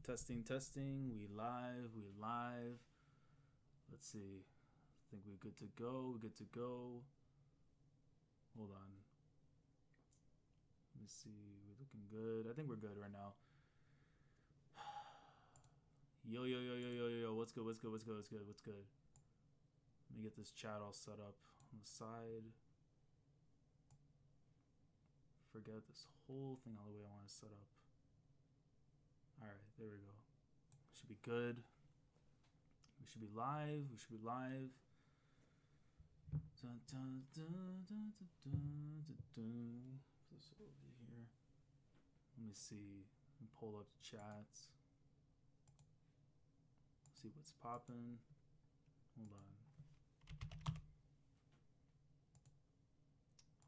Testing, testing. We live, we live. Let's see. I think we're good to go. We're good to go. Hold on. Let me see. We're looking good. I think we're good right now. Yo, yo, yo, yo, yo, yo. What's good? What's good? What's good? What's good? What's good? Let me get this chat all set up on the side. Forget this whole thing all the way I want to set up. Alright, there we go. Should be good. We should be live. We should be live. Dun, dun, dun, dun, dun, dun, dun, dun. This over here. Let me see. Let me pull up the chats. See what's popping. Hold on.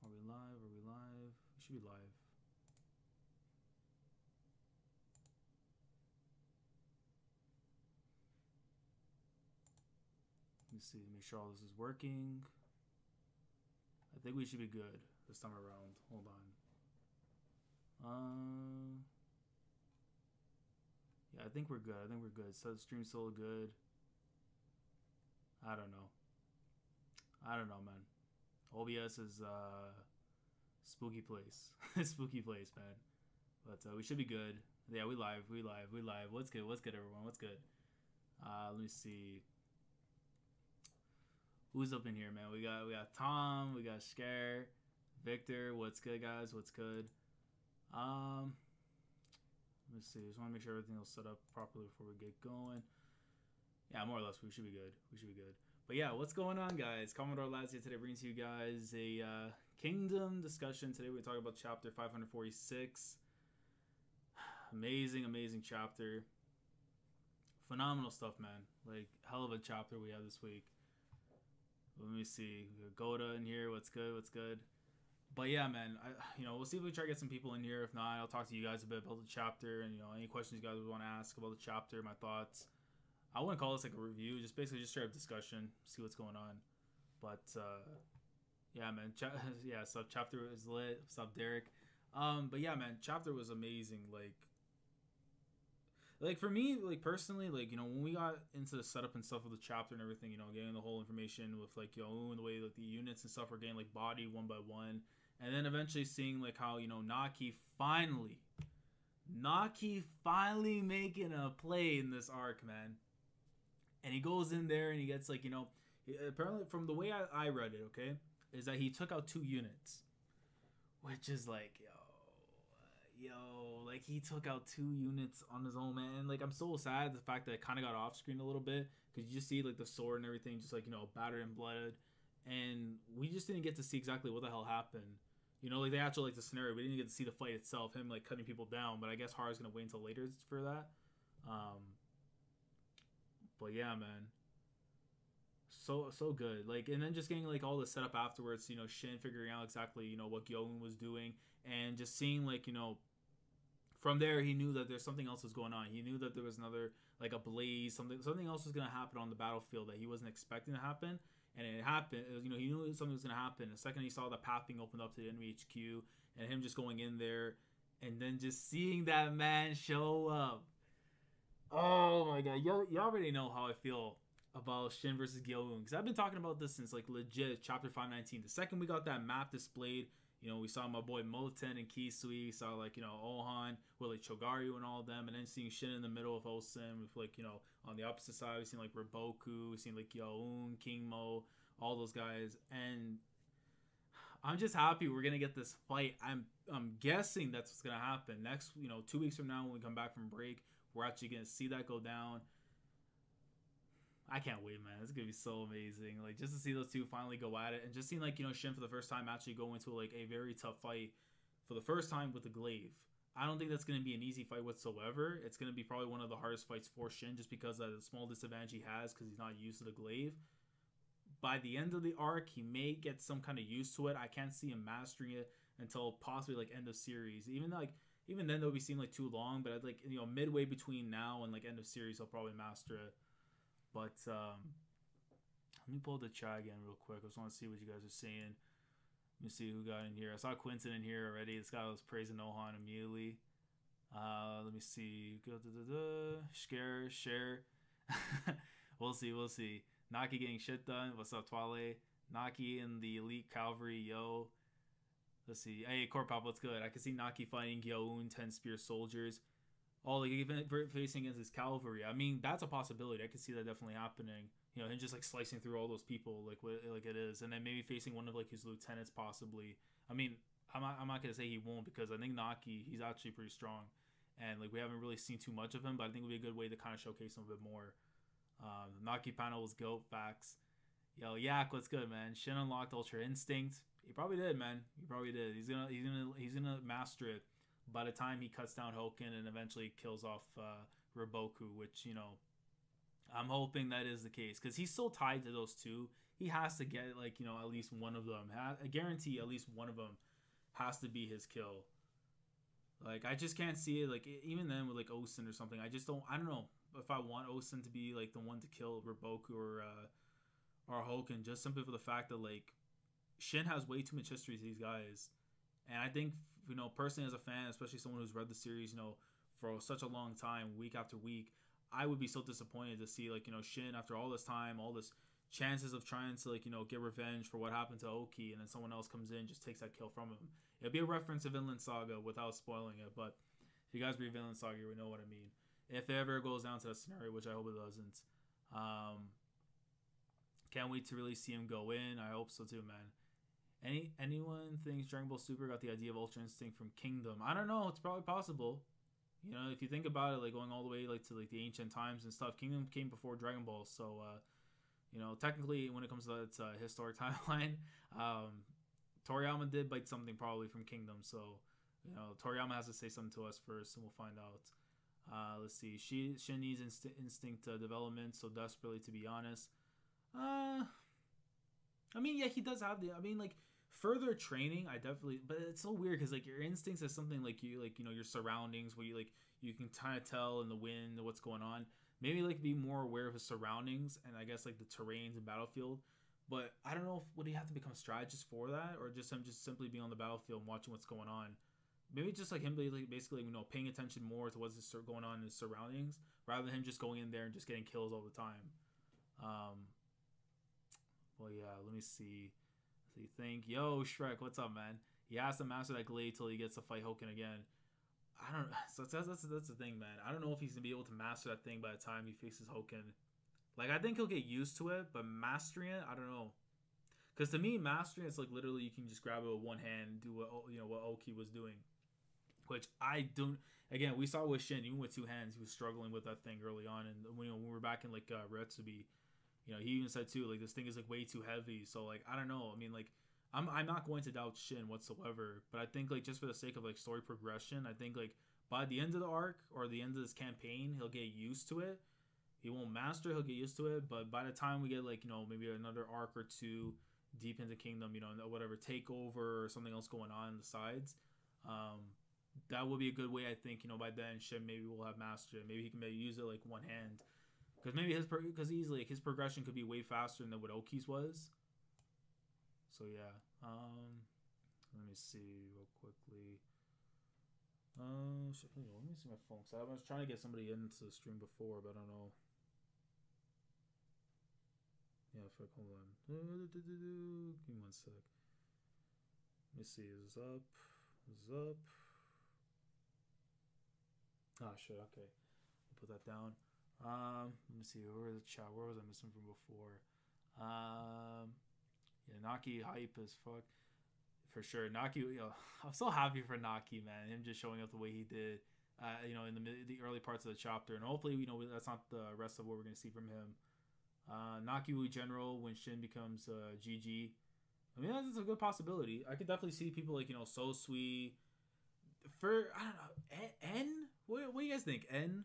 Are we live? Are we live? We should be live. Let me see. Make sure all this is working. I think we should be good this time around. Hold on. Yeah, I think we're good. I think we're good. So the stream's still good. I don't know. I don't know, man. OBS is spooky place. Spooky place, man. But we should be good. Yeah, we live. We live. We live. What's good? What's good, everyone? What's good? Let me see. Who's up in here, man? We got Tom. We got Scare. Victor. What's good, guys? What's good? Let me see. Just want to make sure everything is set up properly before we get going. Yeah, more or less, we should be good. We should be good. But yeah, what's going on, guys? Commodore Lads here today, bringing to you guys a Kingdom discussion. Today we're talking about chapter 546. Amazing, amazing chapter. Phenomenal stuff, man. Like, hell of a chapter we have this week. Let me see. We got Goda in here. What's good? What's good? But yeah, man. We'll see if we try to get some people in here. If not, I'll talk to you guys a bit about the chapter and any questions you guys would want to ask about the chapter, my thoughts. I wouldn't call this like a review, just basically just straight up discussion, see what's going on. But yeah, man. Yeah, so chapter is lit. What's up, Derek? But yeah, man, chapter was amazing. Like for me, like personally, like when we got into the setup and stuff of the chapter and everything, getting the whole information with like Gyou'un, the way like the units and stuff were getting like body one by one, and then eventually seeing like how Naki finally making a play in this arc, man. And he goes in there and he gets like apparently from the way I read it, okay, is that he took out 2 units, which is like like he took out 2 units on his own, man. And like I'm so sad the fact that it kind of got off screen a little bit because you just see like the sword and everything just like battered and blooded, and we just didn't get to see exactly what the hell happened. Like the actual like the scenario, we didn't get to see the fight itself, him like cutting people down. But I guess Hara's gonna wait until later for that. But yeah, man, so good. Like, and then just getting like all the setup afterwards. Shin figuring out exactly what Gyou'un was doing, and just seeing like from there he knew that there's something else was going on. He knew that there was another like a blaze, something else was gonna happen on the battlefield that he wasn't expecting to happen, and it happened. It was, he knew something was gonna happen. The second he saw the path being opened up to the enemy HQ, and him just going in there, and then just seeing that man show up. Oh my god, y'all already know how I feel about Shin versus Gyou'un, because I've been talking about this since like legit chapter 519. The second we got that map displayed, we saw my boy Moten and Kisui, saw like Ohan with like Chogaryu and all of them, and then seeing Shin in the middle of Osen with like on the opposite side we seen like Riboku, we seen like Gyou'un, King Mo, all those guys, and I'm just happy we're gonna get this fight. I'm guessing that's what's gonna happen next. 2 weeks from now when we come back from break, we're actually gonna see that go down. I can't wait, man. It's gonna be so amazing. Like just to see those two finally go at it, and just seeing like Shin for the first time actually go into like a very tough fight for the first time with the glaive. I don't think that's gonna be an easy fight whatsoever. It's gonna be probably one of the hardest fights for Shin, just because of the small disadvantage he has because he's not used to the glaive. By the end of the arc, he may get some kind of used to it. I can't see him mastering it until possibly like end of series. Even then, that would be seem like too long. But I'd like midway between now and like end of series, he'll probably master it. But let me pull the chat again real quick. I just want to see what you guys are saying. Let me see who got in here. I saw Quinton in here already. This guy was praising Ohan immediately. Let me see. Share. We'll see. We'll see. Naki getting shit done. What's up, Twale? Naki and the elite cavalry. Yo. Let's see. Hey, Core Pop, what's good? I can see Naki fighting Gyou'un 10 spear soldiers. Oh, like even facing against his cavalry. I mean, that's a possibility. I can see that definitely happening. You know, him just like slicing through all those people, like it is, and then maybe facing one of like his lieutenants, possibly. I mean, I'm not gonna say he won't, because I think Naki, he's actually pretty strong, and like we haven't really seen too much of him, but I think it would be a good way to kind of showcase him a bit more. Naki panel was goat facts. Yo, Yak, what's good, man? Shin unlocked Ultra Instinct. He probably did, man. He probably did. He's gonna master it by the time he cuts down Hoken and eventually kills off Riboku, which, you know, I'm hoping that is the case, because he's so tied to those two. He has to get, like, you know, at least one of them. I guarantee at least one of them has to be his kill. Like, I just can't see it. Like, even then with like Osen or something, I don't know if I want Osen to be like the one to kill Riboku or Hoken, just simply for the fact that like Shin has way too much history to these guys, and I think, you know, personally as a fan, especially someone who's read the series, you know, for such a long time, week after week, I would be so disappointed to see, like, you know, Shin, after all this time, all this chances of trying to, like, you know, get revenge for what happened to Oki, and then someone else comes in, just takes that kill from him. It'd be a reference to Vinland Saga without spoiling it, but if you guys read Vinland Saga, you know what I mean. If it ever goes down to that scenario, which I hope it doesn't. Can't wait to really see him go in. I hope so too, man. Anyone thinks Dragon Ball Super got the idea of Ultra Instinct from Kingdom? I don't know. It's probably possible. You know, if you think about it, like going all the way like to like the ancient times and stuff, Kingdom came before Dragon Ball. So, you know, technically when it comes to that historic timeline, Toriyama did bite something probably from Kingdom. So, you know, Toriyama has to say something to us first, and we'll find out. Let's see. Shin needs instinct development so desperately, to be honest. I mean, yeah, he does have the. I mean, like, further training, I definitely. But it's so weird because like your instincts is something like you know, your surroundings, where you can kind of tell in the wind what's going on. Maybe like be more aware of his surroundings and I guess like the terrains and battlefield. But I don't know if would he have to become a strategist for that, or just him just simply being on the battlefield and watching what's going on. Maybe just like him basically, you know, paying attention more to what's going on in his surroundings, rather than him just going in there and just getting kills all the time. Well, yeah, let me see. Think, yo, Shrek, what's up, man? He has to master that glaive till he gets to fight Hoken again. I don't. So that's the thing, man. I don't know if he's gonna be able to master that thing by the time he faces Hoken. Like, I think he'll get used to it, but mastering it, I don't know. Because to me, mastering it's like literally you can just grab it with one hand and do what, you know, what Oki was doing, which I don't. Again, we saw with Shin, even with two hands, he was struggling with that thing early on, and you know, when we were back in like Retsubi, you know, he even said too, like, this thing is like way too heavy. So like, I don't know. I mean, like, I'm not going to doubt Shin whatsoever, but I think like just for the sake of like story progression, I think like by the end of the arc or the end of this campaign, he'll get used to it. He won't master, he'll get used to it, but by the time we get like, you know, maybe another arc or two deep into Kingdom, you know, whatever takeover or something else going on the sides, that would be a good way. I think, you know, by then Shin maybe will have mastered it. Maybe he can maybe use it like one hand, because maybe because easily like, his progression could be way faster than what Oki's was. So yeah, let me see real quickly. Let me see my phone. So I was trying to get somebody into the stream before, but I don't know. Yeah, fuck, hold on. Give me one sec. Let me see. Is this up? Is this up? Ah, shit. Okay, I'll put that down. Let me see. Where was the chat? Where was I missing from before? Yeah, Naki hype as fuck. For sure. Naki, you know, I'm so happy for Naki, man. Him just showing up the way he did, you know, in the early parts of the chapter. And hopefully, you know, that's not the rest of what we're going to see from him. Naki Wu General when Shin becomes GG. I mean, that's a good possibility. I could definitely see people like, you know, So Sweet. For, I don't know, N? What do you guys think? N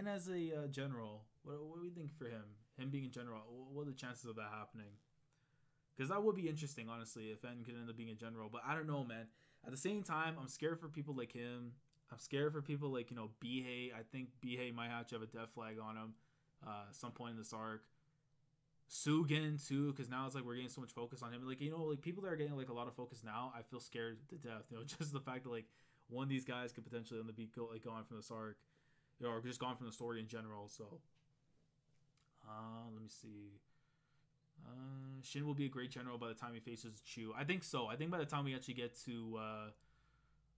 as a general. What do you think for him? Him being a general. What are the chances of that happening? Because that would be interesting, honestly, if N could end up being a general. But I don't know, man. At the same time, I'm scared for people like him. I'm scared for people like, you know, Bihei. I think Bihei might have to have a death flag on him some point in this arc. Sugen, too, because now it's like we're getting so much focus on him. Like, you know, like people that are getting like a lot of focus now, I feel scared to death. You know, just the fact that like one of these guys could potentially end up be gone from this arc, or just gone from the story in general. So, let me see. Shin will be a great general by the time he faces Chew. I think so. I think by the time we actually get to,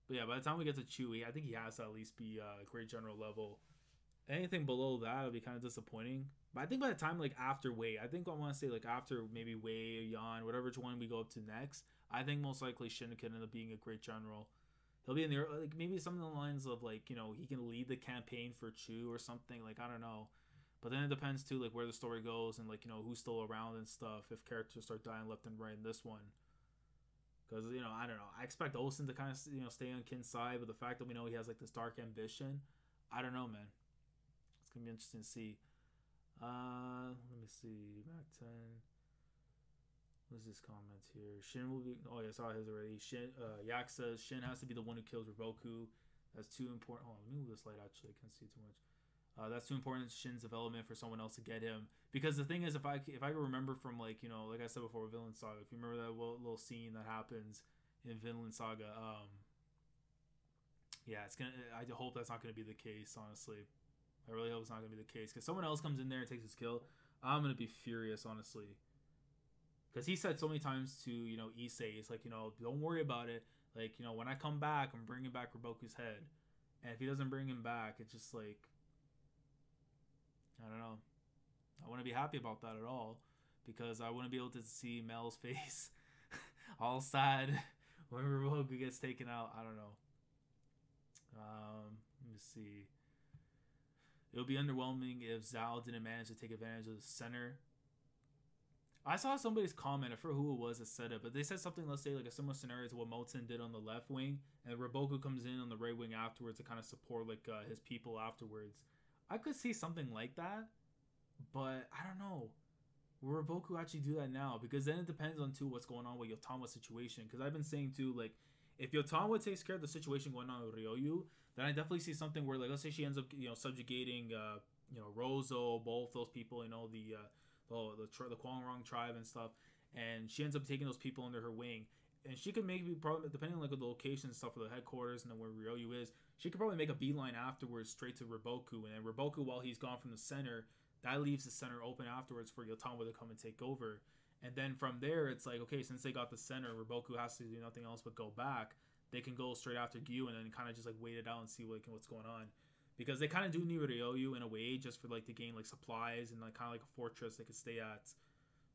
but yeah, by the time we get to Chew, I think he has to at least be great general level. Anything below that would be kind of disappointing. But I think by the time like after Wei, I think I want to say like after maybe Wei or Yan, whatever one we go up to next, I think most likely Shin can end up being a great general. He'll be in there like maybe something along the lines of like, you know, he can lead the campaign for Chew or something, like I don't know. But then it depends too, like where the story goes and like, you know, who's still around and stuff. If characters start dying left and right in this one, because you know, I don't know. I expect Olsen to kind of, you know, stay on Kin's side, but the fact that we know he has like this dark ambition, I don't know, man. It's gonna be interesting to see. Let me see. Mac 10. What's this comment here? Shin will be. Oh yeah, I saw his already. Shin. Yak says Shin has to be the one who kills Riboku. That's too important. Oh, let me move this light. Actually, I can't see too much. That's too important to Shin's development for someone else to get him. Because the thing is, if I remember from like, you know, like I said before, Vinland Saga. If you remember that little scene that happens in Vinland Saga, yeah, it's gonna. I hope that's not gonna be the case. Honestly, I really hope it's not gonna be the case. Because someone else comes in there and takes his kill, I'm gonna be furious, honestly. Because he said so many times to, you know, Issei, it's like, you know, don't worry about it. Like, you know, when I come back, I'm bringing back Riboku's head. And if he doesn't bring him back, it's just like, I don't know. I wouldn't be happy about that at all, because I wouldn't be able to see Mel's face all sad when Riboku gets taken out. I don't know. Let me see. It would be underwhelming if Zhao didn't manage to take advantage of the center. I saw somebody's comment, I forget who it was that said it, but they said something, let's say, like a similar scenario to what Moten did on the left wing, and Riboku comes in on the right wing afterwards to kind of support like his people afterwards. I could see something like that, but I don't know. Will Riboku actually do that now? Because then it depends on too what's going on with Yotawa's situation. Because I've been saying too, like, if Yotawa takes care of the situation going on with Ryoyu, then I definitely see something where, like, let's say she ends up, you know, subjugating, you know, Rozo, both those people, you know, the Kwangrong tribe and stuff, and she ends up taking those people under her wing. And she could maybe probably, depending on like the location and stuff for the headquarters and then where Ryoyu is, she could probably make a beeline afterwards straight to Riboku. And then Riboku, while he's gone from the center, that leaves the center open afterwards for Yotawa to come and take over. And then from there, it's like, okay, since they got the center, Riboku has to do nothing else but go back. They can go straight after Gyou'un and then kind of just like wait it out and see what's going on. Because they kind of do need Ryoyu in a way, just for like to gain like supplies and like kind of like a fortress they could stay at.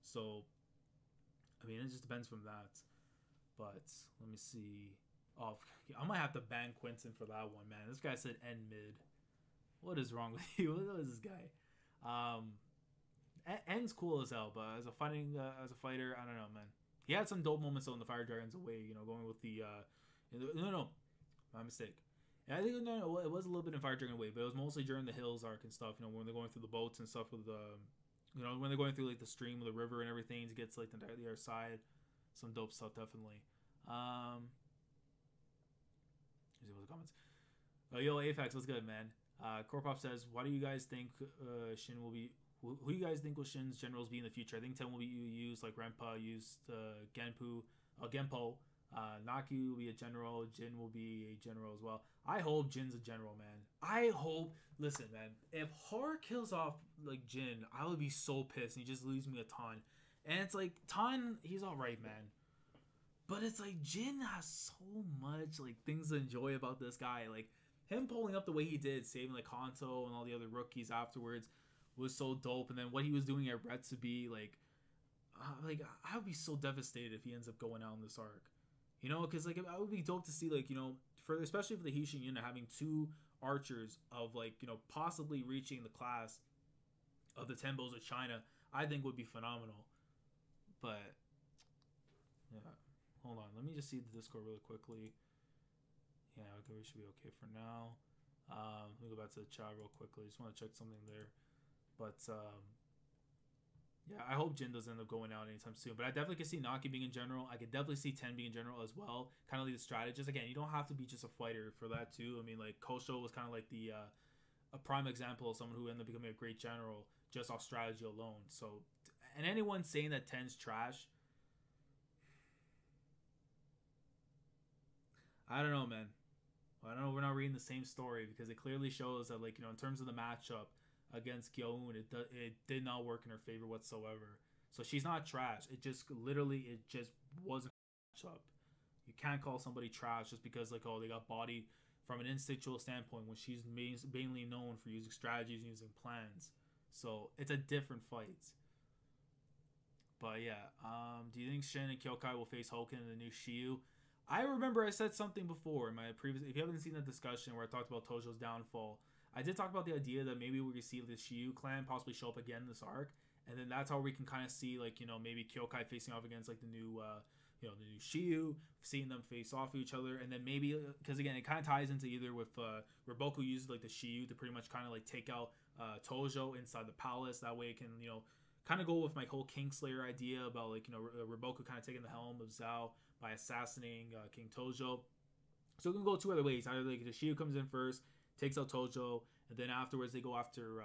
So, I mean, it just depends from that. But let me see. Oh, I might have to ban Quentin for that one, man. This guy said end mid. What is wrong with you? What is this guy? End's cool as hell, but as a fighter, I don't know, man. He had some dope moments on the Fire Dragons away, you know, going with the no, my mistake. And I think no, it was a little bit in Fire Dragon Way, but it was mostly during the hills arc and stuff. You know, when they're going through the boats and stuff with the, you know, when they're going through like the stream or the river and everything to get to like the other side. Some dope stuff, definitely. Let's see what the comments. Yo, Apex, what's good, man? Corpop says, why do you guys think Shin will be? Who you guys think will Shin's generals be in the future? I think 10 will be used like Renpa used Genpo. Naki will be a general. Jin will be a general as well. I hope Jin's a general, man. I hope. Listen, man. If Har kills off like Jin, I would be so pissed. And he just leaves me a ton. And it's like Tan, he's all right, man. But it's like Jin has so much like things to enjoy about this guy. Like him pulling up the way he did, saving like Kanto and all the other rookies afterwards, was so dope. And then what he was doing at Retsubi, like I would be so devastated if he ends up going out in this arc. You know, because like it would be dope to see, like, you know, for especially for the Heishin unit having two archers of like, you know, possibly reaching the class of the Tenbos of China, I think would be phenomenal. But yeah, hold on, let me just see the Discord really quickly. Yeah, okay, we should be okay for now. Let me go back to the chat real quickly. Just want to check something there. But yeah, I hope Jin doesn't end up going out anytime soon. But I definitely can see Naki being in general. I could definitely see Ten being in general as well. Kind of like the strategist. Again, you don't have to be just a fighter for that too. I mean, like Kosho was kind of like the a prime example of someone who ended up becoming a great general just off strategy alone. So, and anyone saying that Ten's trash, I don't know, man. Well, I don't know. We're not reading the same story because it clearly shows that, like, in terms of the matchup against Gyou'un, it did not work in her favor whatsoever. So she's not trash. It just literally it just wasn't a matchup. You can't call somebody trash just because, like, oh, they got body from an instinctual standpoint when she's mainly known for using strategies and using plans. So it's a different fight. But yeah, do you think Shin and Kyokai will face Hoken in the new Shiyu? I remember I said something before in my previous. If you haven't seen that discussion where I talked about Tojo's downfall, I did talk about the idea that maybe we could see the Shiyu clan possibly show up again in this arc, and then that's how we can kind of see, like, maybe Kyokai facing off against, like, the new Shiyu, seeing them face off each other, and then maybe because again it kind of ties into either with Riboku uses like the Shiyu to pretty much kind of like take out Tojo inside the palace. That way it can kind of go with my whole Kingslayer idea about, like, Riboku kind of taking the helm of Zhao by assassinating King Tojo. So it can go two other ways. Either like the Shiyu comes in first, takes out Tojo, and then afterwards they go after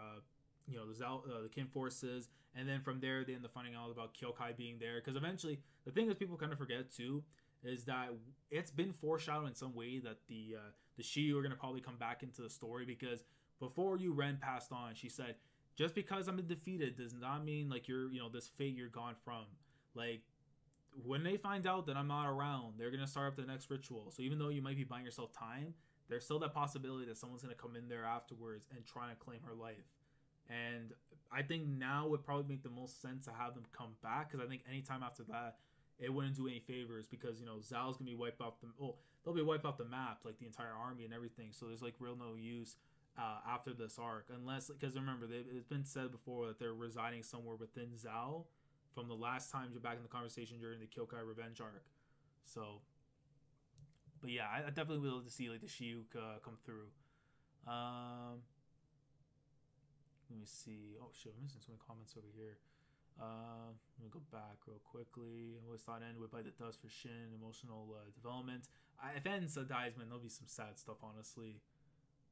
the Zhao, the Kin forces, and then from there they end up finding out about Kyokai being there. Because eventually, the thing is people kind of forget too is that it's been foreshadowed in some way that the Shiyu are gonna probably come back into the story, because before Ren passed on, she said, just because I'm defeated does not mean like you're this fate you're gone from. Like, when they find out that I'm not around, they're gonna start up the next ritual. So even though you might be buying yourself time, there's still that possibility that someone's gonna come in there afterwards and try to claim her life. And I think now would probably make the most sense to have them come back, because I think anytime after that, it wouldn't do any favors, because Zhao's gonna be wiped off they'll be wiped off the map, like the entire army and everything. So there's like real no use after this arc, unless, because remember it's been said before that they're residing somewhere within Zhao from the last time you're back in the conversation during the Kyokai Revenge arc. So, but yeah, I definitely would love to see like the Shiyu come through. Let me see. Oh shit, I'm missing some comments over here. Let me go back real quickly. I always thought it ended with Bite the Dust for Shin, emotional development. If ends dies, man, there'll be some sad stuff, honestly.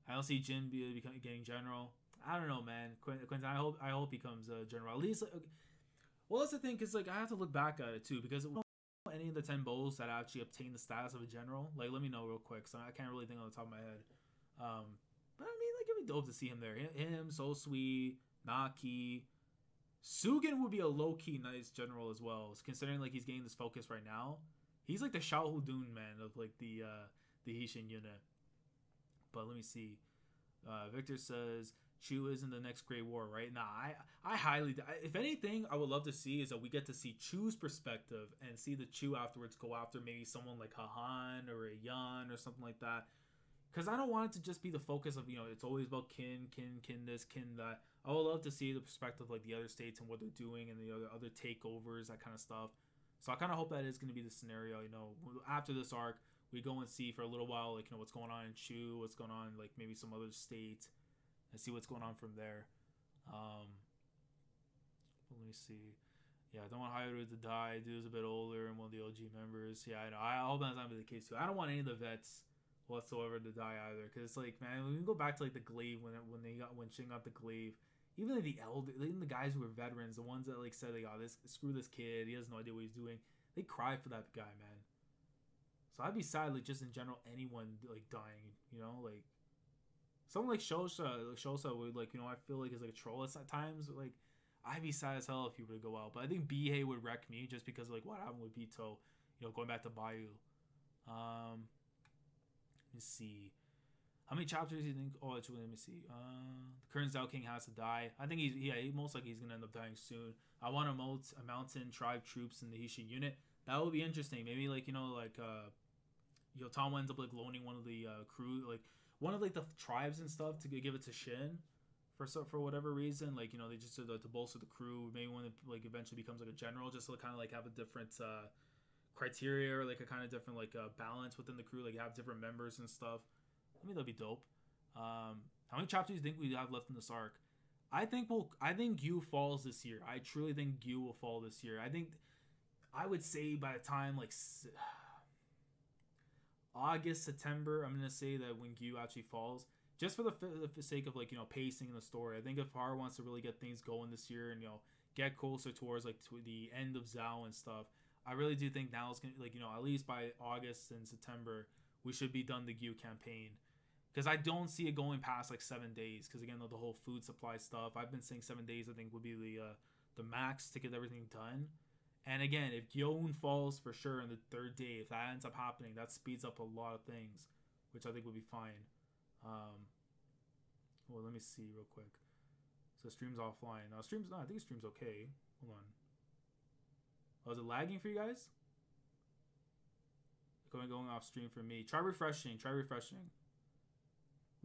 I don't see Jin getting general. I don't know, man. Quentin, I hope he becomes a general. At least, well, that's the thing, because like I have to look back at it too, because any of the 10 bows that actually obtain the status of a general, like, let me know real quick, so I can't really think on the top of my head. But I mean, like, it'd be dope to see him there. Him, Sosui, Naki, Sugen would be a low-key nice general as well, considering like he's getting this focus right now. He's like the Shao Hudun man of like the Hishin unit. But let me see. Victor says Chu is in the next Great War, right? Nah, I highly, if anything, I would love to see is that we get to see Chu's perspective and see the Chu afterwards go after maybe someone like Hahan or a Yan or something like that. Because I don't want it to just be the focus of, it's always about kin this, kin that. I would love to see the perspective of like the other states and what they're doing and the other takeovers, that kind of stuff. So I kind of hope that is going to be the scenario. After this arc, we go and see for a little while, like, what's going on in Chu, what's going on, like, maybe some other state, and see what's going on from there. Let me see. Yeah, I don't want Hayaru to die. Dude's a bit older and one of the OG members. Yeah, I know. I hope that's not the case too. I don't want any of the vets whatsoever to die either, because it's like, man, when we go back to like the glaive, when Shin got the glaive, even like even the guys who were veterans, the ones that like said, like, oh, screw this kid, he has no idea what he's doing, they cry for that guy, man. So I'd be sad, like, just in general, anyone like dying, like someone like Shosa would, like, I feel like is like a troll at times, but, like, I'd be sad as hell if he were to go out. But I think Bihei would wreck me just because of like what happened with Bito, going back to Bayou. Let me see. How many chapters do you think? Oh, actually, let me see. The current Zhao King has to die. I think he most likely he's gonna end up dying soon. I want to a mountain tribe troops in the Hishin unit. That would be interesting. Maybe like Tom ends up like loaning one of the crew, like one of like the tribes and stuff, to give it to Shin for whatever reason. Like, they just to bolster the crew. Maybe when it like eventually becomes like a general, just to kind of like have a different criteria, or like a kind of different like balance within the crew, like have different members and stuff. I mean, that'd be dope. How many chapters do you think we have left in this arc? I think Gyou falls this year. I truly think Gyou will fall this year. I would say by the time like August, September, I'm gonna say that when Gyou actually falls, just for the sake of like pacing in the story. I think if Har wants to really get things going this year and get closer towards like to the end of Zhao and stuff, I really do think now is gonna, like, at least by August and September, we should be done the Gyou'un campaign. Because I don't see it going past like 7 days. Because again, the whole food supply stuff, I've been saying 7 days I think would be the max to get everything done. And again, if Gyou'un falls for sure on the 3rd day, if that ends up happening, that speeds up a lot of things, which I think would be fine. Well, let me see real quick. So stream's offline. No, I think stream's okay. Hold on. Oh, is it lagging for you guys? Going off stream for me. Try refreshing. Let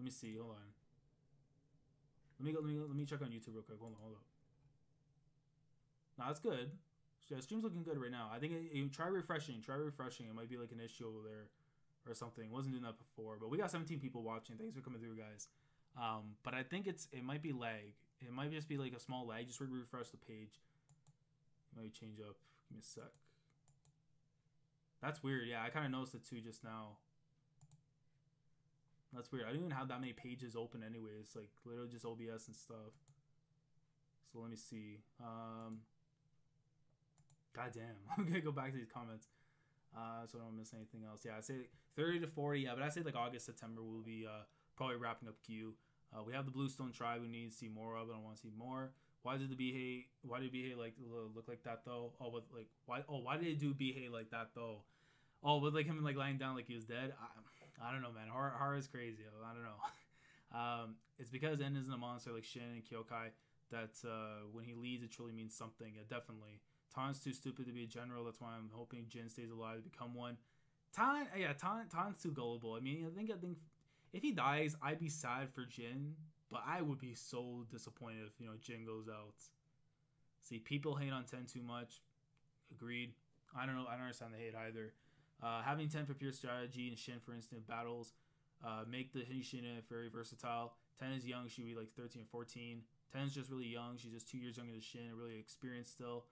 me see. Hold on. Let me check on YouTube real quick. Hold on. Nah, that's good. Yeah, stream's looking good right now. I think try refreshing. It might be like an issue over there or something. Wasn't doing that before, but we got 17 people watching. Thanks for coming through, guys. But I think it might be lag. It might just be like a small lag. Just refresh the page. Maybe change up. Give me a sec. That's weird. Yeah, I kind of noticed it too just now. That's weird. I don't even have that many pages open anyways. Like literally just OBS and stuff. So let me see. God damn. I'm gonna go back to these comments. So I don't miss anything else. Yeah, I say 30 to 40. Yeah, but I say like August, September we'll be probably wrapping up Gyou. We have the Bluestone tribe we need to see more of. I don't want to see more. Why did Bihei like look like that though? Oh, with like why did it do Bihei like that though? Oh, with like him like lying down like he was dead. I don't know, man. Horror is crazy. I don't know. It's because En isn't a monster like Shin and Kyokai that when he leads it truly means something. Yeah, definitely. Tan's too stupid to be a general. That's why I'm hoping Jin stays alive to become one. Tan's too gullible. I mean, I think if he dies, I'd be sad for Jin, but I would be so disappointed if Jin goes out. See, people hate on Ten too much. Agreed. I don't know. I don't understand the hate either. Having 10 for pure strategy and Shin for instant battles make the Hinshina very versatile. 10 is young. She'd be like 13 or 14. 10 is just really young. She's just 2 years younger than Shin and really experienced still.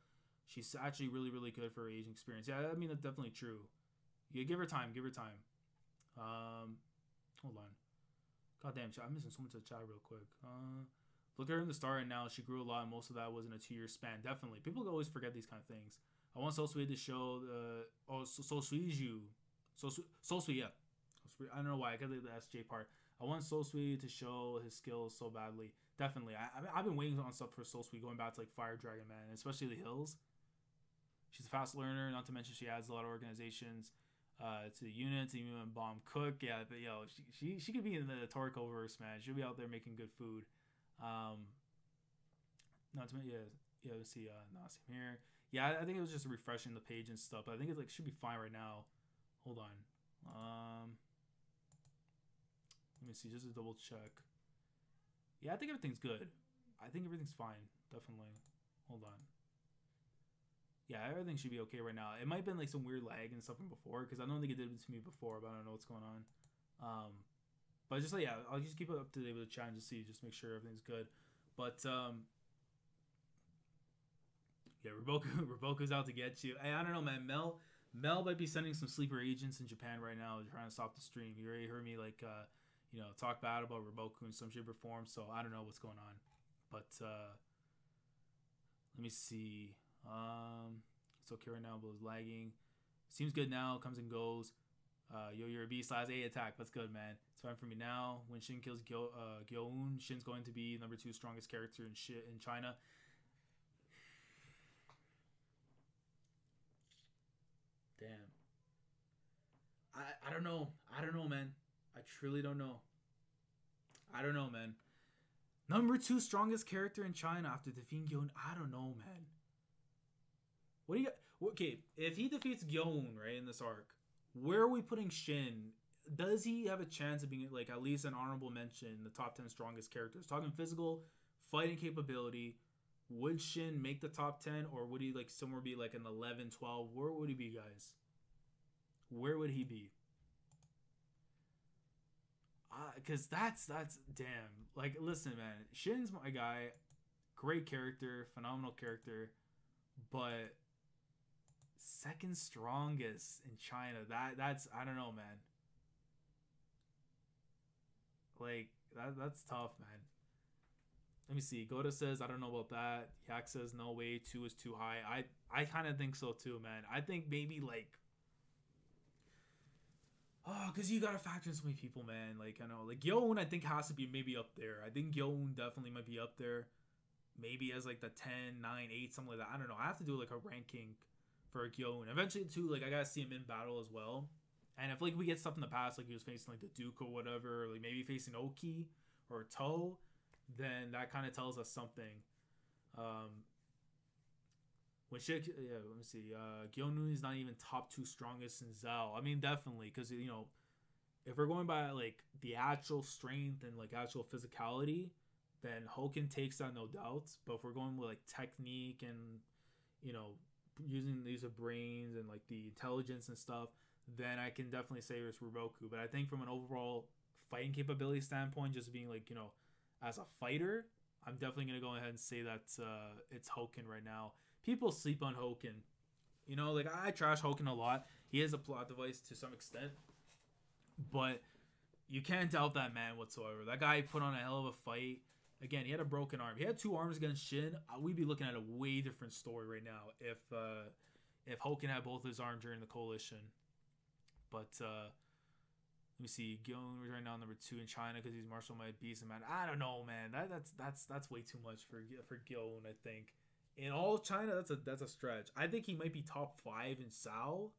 She's actually really, really good for her age and experience. Yeah, I mean, that's definitely true. Yeah, give her time. Hold on. God damn, I'm missing so much of the chat real quick. Look at her in the start and now she grew a lot and most of that was in a 2-year span. Definitely. People always forget these kind of things. I want Sosui to show Sosuiju. Sosui, yeah. I don't know why. I got the SJ part. I want Sosui to show his skills so badly. Definitely. I've been waiting on stuff for Sosui going back to like Fire Dragon, man. Especially the hills. She's a fast learner. Not to mention she adds a lot of organizations to the units. Even Bomb Cook. Yeah, but she could be in the Toriko verse, man. She'll be out there making good food. Not to mention, yeah. Let's see. Nasim here. Yeah, I think it was just refreshing the page and stuff. But I think it should be fine right now. Hold on. Let me see, just to double check. Yeah, I think everything's good. I think everything's fine. Definitely. Hold on. Yeah, everything should be okay right now. It might have been like some weird lag and stuff from before because I don't think it did it to me before, but I don't know what's going on. But just like, yeah, I'll just keep it up to date with the chat and just make sure everything's good. But yeah, Riboku's out to get you. Hey, I don't know, man. Mel might be sending some sleeper agents in Japan right now trying to stop the stream. You already heard me like talk bad about Riboku in some shape or form, so I don't know what's going on. But let me see. It's okay right now, but it's lagging. Seems good now. Comes and goes. You're a B/A attack. That's good, man. It's fine for me now. When Shin kills Gyou'un, Shin's going to be number 2 strongest character in China. Damn. I don't know. I don't know, man. I truly don't know. I don't know, man. Number 2 strongest character in China after defeating Gyou'un. I don't know, man. What do you got? Okay, if he defeats Gyou'un, right, in this arc, where are we putting Shin? Does he have a chance of being like at least an honorable mention in the top 10 strongest characters? Talking physical, fighting capability. Would Shin make the top 10 or would he like somewhere be like an 11, 12? Where would he be, guys? Where would he be? Because that's damn. Like, listen, man. Shin's my guy. Great character. Phenomenal character. But second strongest in China. That's I don't know, man. Like, that's tough, man. Let me see. Goda says, I don't know about that. Yak says, no way. 2 is too high. I kind of think so too, man. I think maybe like... Oh, because you gotta factor in so many people, man. Like, I know, like Gyou'un, I think has to be maybe up there. I think Gyou'un definitely might be up there. Maybe as like the 10, 9, 8, something like that. I don't know. I have to do like a ranking for Gyou'un. Eventually, too, like I gotta see him in battle as well. And if like we get stuff in the past, like he was facing like the Duke or whatever, or, like maybe facing Oki or Toe, then that kind of tells us something. Um, when shit, yeah, let me see. Gyou'un is not even top two strongest in Zhao. I mean, definitely, because you know, if we're going by like the actual strength and like actual physicality, then Hoken takes that no doubt. But if we're going with like technique and you know using these of brains and like the intelligence and stuff, then I can definitely say it's Roku. But I think from an overall fighting capability standpoint, just being like as a fighter, I'm definitely gonna go ahead and say that it's Hoken right now. People sleep on Hoken. Like I trash Hoken a lot. He is a plot device to some extent, but you can't doubt that man whatsoever. That guy put on a hell of a fight. Again, he had a broken arm. He had two arms against Shin. We'd be looking at a way different story right now if Hoken had both his arms during the coalition. But let me see. Gyou'un right now number 2 in China because he's martial might beast. Man, I don't know, man. That's way too much for Gyou'un. I think in all China, that's a stretch. I think he might be top 5 in Sao.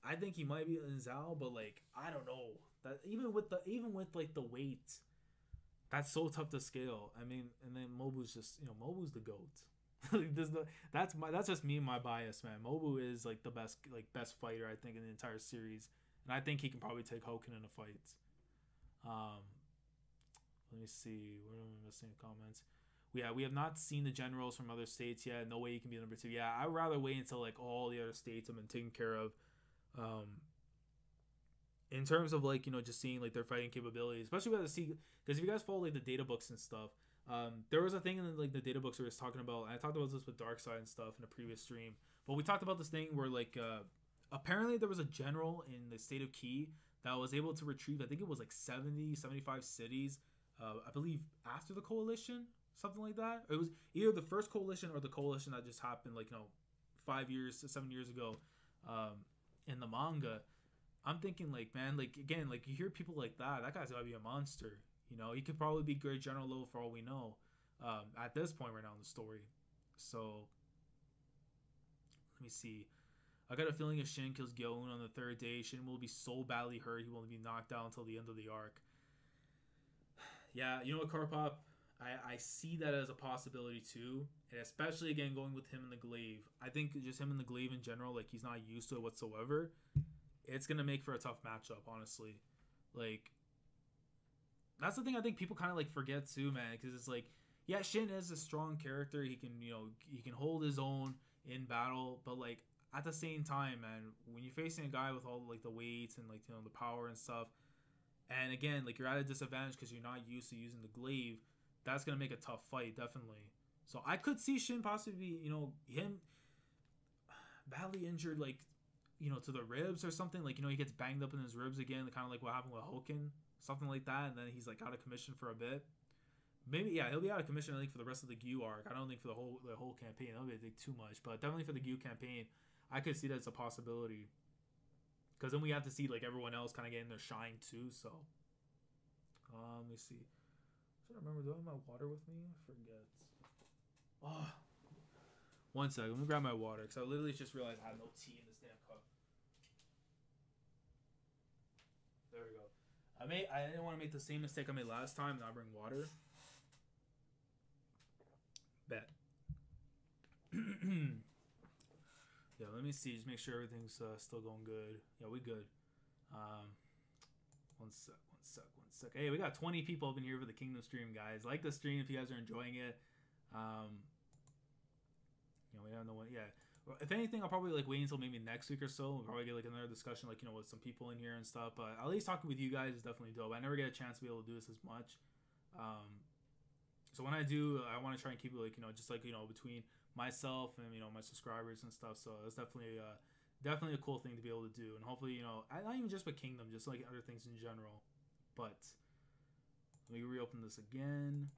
I think he might be in Zhao, but like I don't know that even with like the weight, that's so tough to scale. I mean, and then Mobu's just Mobu's the goat. That's just me and my bias, man. Mobu is like the best fighter I think in the entire series, and I think he can probably take Hoken in a fight. Let me see. What am I missing in comments? We have not seen the generals from other states yet. No way you can be number 2. Yeah, I'd rather wait until like all the other states have been taken care of. In terms of like just seeing like their fighting capabilities, especially with the see because if you guys follow like the data books and stuff, there was a thing in like the data books where I was talking about, and I talked about this with Darkseid and stuff in a previous stream, but we talked about this thing where like apparently there was a general in the state of Qi that was able to retrieve, I think it was like 75 cities, I believe after the coalition, something like that. It was either the first coalition or the coalition that just happened like 7 years ago. In the manga, I'm thinking like, man, like again, like you hear people like that guy's gotta be a monster. He could probably be great general level for all we know, at this point right now in the story. So let me see. I got a feeling if Shin kills Gyou'un on the 3rd day, Shin will be so badly hurt he will be knocked out until the end of the arc. Yeah, you know what, Carpop? I see that as a possibility too, and especially again going with him in the glaive. I think just him in the glaive in general, like he's not used to it whatsoever. It's gonna make for a tough matchup, honestly. Like that's the thing I think people kind of like forget too, man, because it's like, yeah, Shin is a strong character. He can he can hold his own in battle, but like at the same time, man, when you're facing a guy with all like the weights and like the power and stuff, and again like you're at a disadvantage because you're not used to using the glaive. That's going to make a tough fight, definitely. So I could see Shin possibly be, him badly injured, like, to the ribs or something. Like, he gets banged up in his ribs again, kind of like what happened with Hoken, something like that. And then he's, like, out of commission for a bit. Maybe, yeah, he'll be out of commission, I think, for the rest of the Gyou arc. I don't think for the whole campaign. That'll be, I think, too much. But definitely for the Gyou campaign, I could see that as a possibility. Because then we have to see, like, everyone else kind of getting their shine, too. So, let me see. I remember, do I have my water with me? I forget. Oh, one second. Let me grab my water because I literally just realized I had no tea in this damn cup. There we go. I didn't want to make the same mistake I made last time. Not bring water. Bet. Yeah, let me see. Just make sure everything's still going good. Yeah, we good. One sec. Hey, we got 20 people up in here for the Kingdom stream, guys. Like the stream if you guys are enjoying it. We don't know what. Yeah, if anything, I'll probably like wait until maybe next week or so. We'll probably get like another discussion, like with some people in here and stuff. But at least talking with you guys is definitely dope. I never get a chance to be able to do this as much. So when I do, I want to try and keep it like just like between myself and my subscribers and stuff. So it's definitely a cool thing to be able to do, and hopefully not even just with Kingdom, just like other things in general. But let me reopen this again.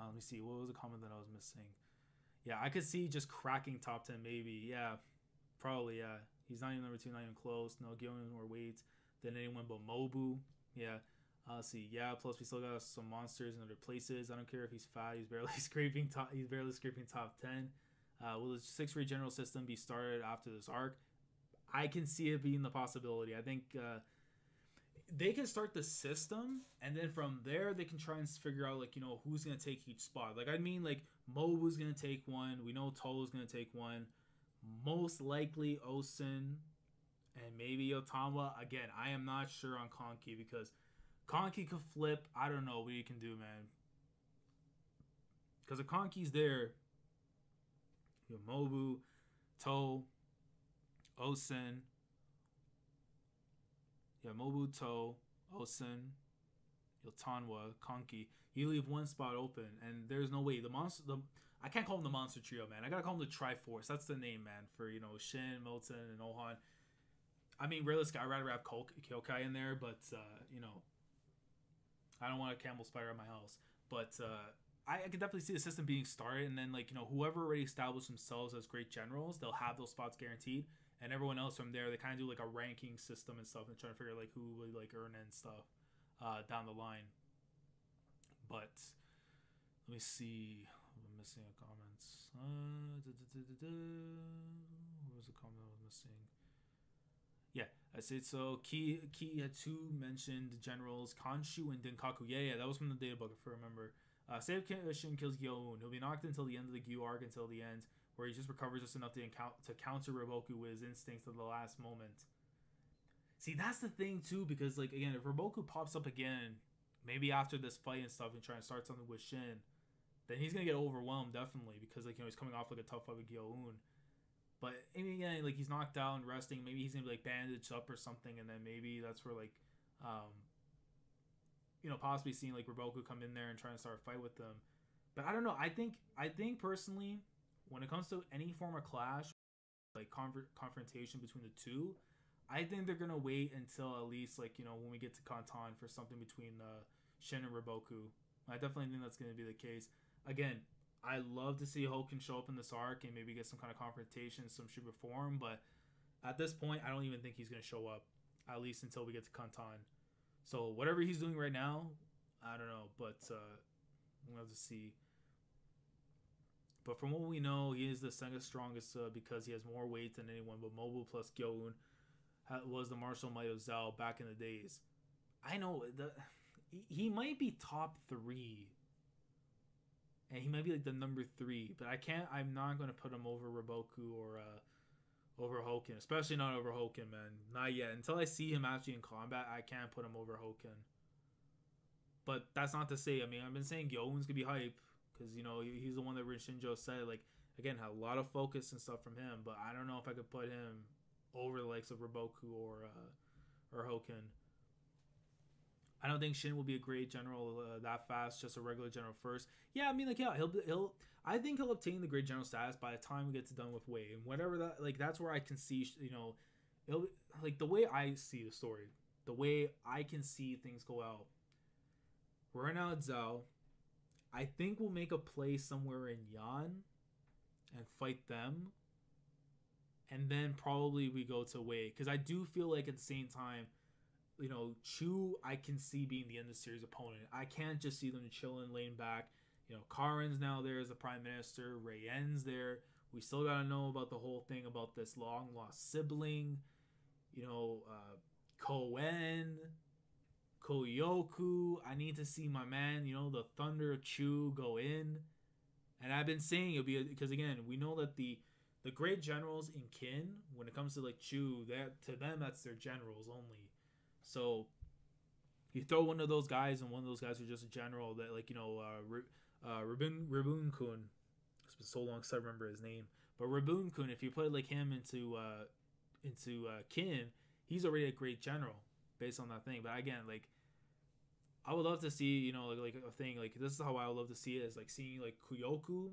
Let me see. What was the comment that I was missing? Yeah, I could see just cracking top 10 maybe. Yeah, probably. Yeah, He's not even number 2, not even close. No, Gyou'un more weight than anyone but Mobu. Yeah. Let's see. Yeah. Plus, we still got some monsters in other places. I don't care if he's fat. He's barely scraping top. He's barely scraping top 10. Will the 6 general system be started after this arc? I can see it being the possibility. I think they can start the system, and then from there they can try and figure out like who's gonna take each spot. Like I mean, like Mobu's gonna take one. We know To's gonna take one. Most likely Osen and maybe Otama. Again, I am not sure on Konki because Konki could flip. I don't know what he can do, man. Because if Konki's there, you have Mobu, To, Osen. Yeah, Mobu, To, Osen, Yotanwa, Konki. You leave one spot open, and there's no way. I can't call them the Monster Trio, man. I gotta call them the Triforce. That's the name, man, for, Shin, Milton, and Ohan. I mean, realistically, I'd rather have Kyokai in there, but, I don't want a Camel Spider at my house. But, I can definitely see the system being started, and then, like, whoever already established themselves as great generals, they'll have those spots guaranteed. And everyone else from there, they kind of do like a ranking system and stuff and try to figure like who would like earn and stuff down the line. But let me see. I'm missing a comments. What was the comment I was missing? Yeah, I said so. Ki had 2 mentioned generals, Kanshu and Denkaku. Yeah, that was from the data book if I remember. Say if Shin kills Gyou'un, he'll be knocked until the end of the Gyou arc until the end, where he just recovers just enough to counter Riboku with his instincts at the last moment. See, that's the thing too, because like again, if Riboku pops up again, maybe after this fight and stuff, and trying to start something with Shin, then he's gonna get overwhelmed definitely because like he's coming off like a tough fight with Gyou'un. But I mean, again, like he's knocked out and resting, maybe he's gonna be like bandaged up or something, and then maybe that's where like, possibly seeing like Riboku come in there and try to start a fight with them. But I don't know. I think personally, when it comes to any form of clash, like confrontation between the two, I think they're gonna wait until at least like when we get to Kantan for something between Shin and Riboku. I definitely think that's gonna be the case. Again, I love to see Hoken show up in this arc and maybe get some kind of confrontation, some super form. But at this point, I don't even think he's gonna show up, at least until we get to Kantan. So whatever he's doing right now, I don't know, but we'll have to see. But from what we know, he is the second strongest because he has more weight than anyone. But Mobu plus Gyou'un was the martial might of Zhao back in the days. I know he might be top 3, and he might be like the number 3. But I'm not gonna put him over Riboku or over Hoken, especially not over Hoken, man. Not yet. Until I see him actually in combat, I can't put him over Hoken. But that's not to say. I mean, I've been saying Gyou'un's gonna be hype. Because, he's the one that Shinjo said, like, again, had a lot of focus and stuff from him. But I don't know if I could put him over the likes of Riboku or Hoken. I don't think Shin will be a great general that fast, just a regular general first. Yeah, I mean, like, yeah, I think he'll obtain the great general status by the time we get to done with Wei. And whatever that, like, that's where I can see, it'll, like, the way I see the story, the way I can see things go out. We're now at Zhao. I think we'll make a play somewhere in Yan and fight them. And then probably we go to Wei. Because I do feel like at the same time, Chu, I can see being the end of the series opponent. I can't just see them chilling, laying back. Karen's now there as the prime minister. Rei-En's there. We still got to know about the whole thing about this long-lost sibling. Koen. Koyoku, I need to see my man, the Thunder of Chu go in. And I've been saying it'll be because again, we know that the great generals in Kin, when it comes to like Chu, that to them that's their generals only. So you throw one of those guys and one of those guys are just a general that like Rabun-kun. It's been so long since I remember his name. But Rabun-kun, if you put like him into Kin, he's already a great general based on that thing. But again, like I would love to see, like a thing like this is how I would love to see it is like seeing like Kuyoku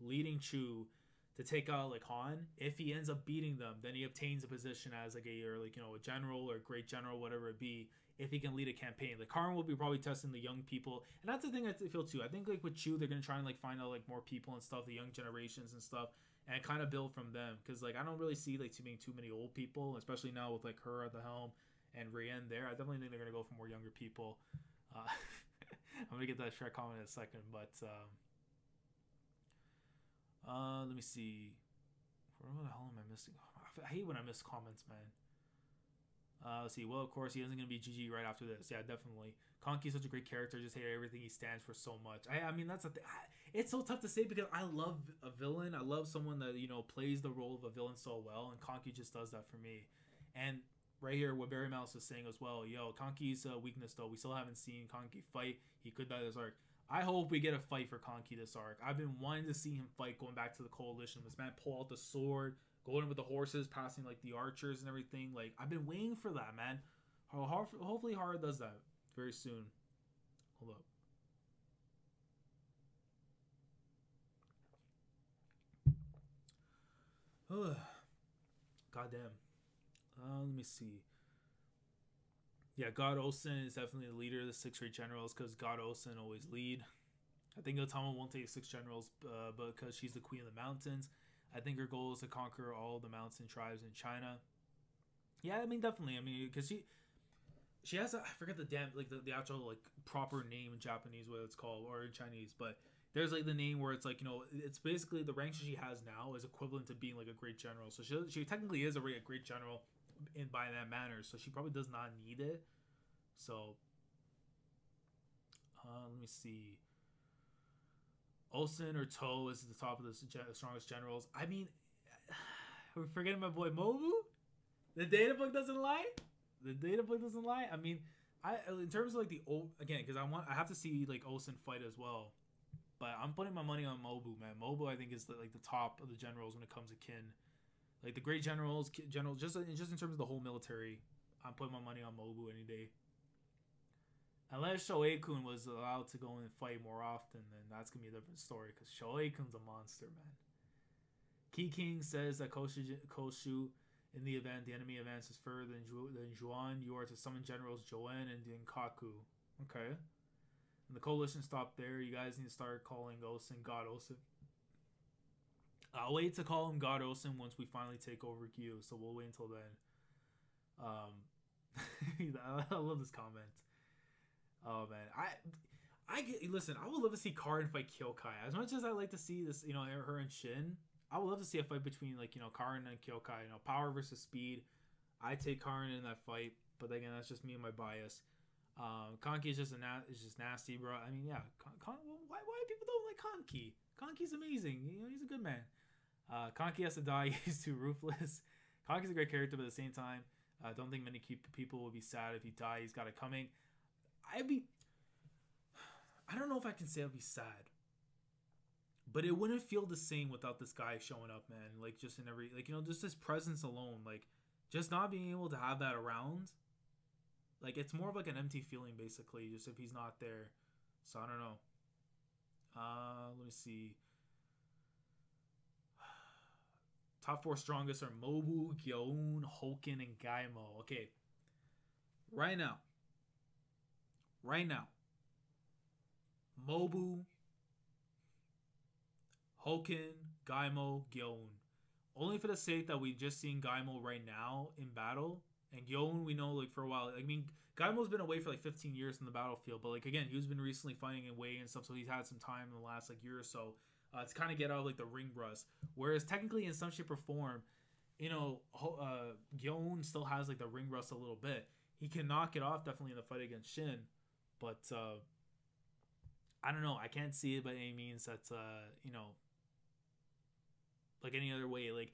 leading Chu to take out like Han. If he ends up beating them, then he obtains a position as like a general or a great general, whatever it be. If he can lead a campaign, like Karen will be probably testing the young people, and that's the thing I feel too. I think like with Chu, they're gonna try and like find out like more people and stuff, the young generations and stuff, and kind of build from them. Because like I don't really see like too many old people, especially now with like her at the helm and Rienne there. I definitely think they're gonna go for more younger people. I'm gonna get that Shrek comment in a second, but let me see. Where the hell am I missing? I hate when I miss comments, man. Let's see. Well, of course, he isn't going to be GG right after this. Yeah, definitely. Conky's such a great character. Just hate everything he stands for so much. I mean, that's the thing. It's so tough to say because I love a villain. I love someone that, you know, plays the role of a villain so well. And Conky just does that for me. And right here, what Barry Mouse is saying as well. Yo, Conky's weakness, though. We still haven't seen Conky fight. He could die this arc. I hope we get a fight for Conky this arc. I've been wanting to see him fight going back to the Coalition. This man pull out the sword. Going with the horses, passing like the archers and everything. Like I've been waiting for that, man. Hopefully, Hara does that very soon. Hold up. Goddamn. Let me see. Yeah, God Olsen is definitely the leader of the 6 great generals because God Olsen always lead. I think Otama won't take 6 generals, but because she's the queen of the mountains. I think her goal is to conquer all the mountain tribes in China. Yeah, I mean, definitely. I mean, because she has I forget the damn like the actual like proper name in Japanese, what it's called, or in Chinese, but there's like the name where it's like, you know, it's basically the rank she has now is equivalent to being like a great general. So she technically is a great general in by that manner. So she probably does not need it. So let me see. Olsen or Toe is at the top of the strongest generals. I mean, we're forgetting my boy Mobu. The data book doesn't lie. The data book doesn't lie. I mean, in terms of like the again, because I have to see like Olsen fight as well. But I'm putting my money on Mobu, man. Mobu, I think, is like the top of the generals when it comes to kin. Like the great generals, just in terms of the whole military, I'm putting my money on Mobu any day. Unless Shoei-kun was allowed to go and fight more often, then that's going to be a different story. Because Shoei-kun's a monster, man. Key King says that Koshu, in the event, the enemy advances further than Gyou'un, you are to summon generals Gyou'un and Dinkaku. Okay. And the coalition stopped there. You guys need to start calling Osen God Osen. I'll wait to call him God Osen once we finally take over Gyou. So we'll wait until then. I love this comment. Oh man, listen. I would love to see Karin fight Kyokai. As much as I like to see this, you know, her and Shin, I would love to see a fight between like, you know, Karin and Kyokai. You know, power versus speed. I take Karin in that fight, but again, that's just me and my bias. Conky is just nasty, bro. I mean, yeah. Why people don't like Conky? Conky's amazing. You know, he's a good man. Conky has to die. He's too ruthless. Conky's a great character, but at the same time, I don't think many people will be sad if he dies. He's got it coming. I don't know if I can say I'd be sad, but it wouldn't feel the same without this guy showing up, man. Like just in every, like, you know, just his presence alone, like just not being able to have that around, like it's more of like an empty feeling basically, just if he's not there. So I don't know. Let me see. Top 4 strongest are Mobu, Gyou'un, Hoken, and Gaimo. Okay. Right now, Mobu, Hoken, Gaimo, Gyou'un. Only for the sake that we've just seen Gaimo right now in battle, and Gyou'un we know like for a while. I mean, Gaimo's been away for like 15 years from the battlefield, but like again, he's been recently fighting away and stuff, so he's had some time in the last like year or so to kind of get out of like the ring rust. Whereas technically, in some shape or form, you know, Gyou'un still has like the ring rust a little bit. He can knock it off definitely in the fight against Shin. But I don't know. I can't see it by any means that's you know, like any other way. Like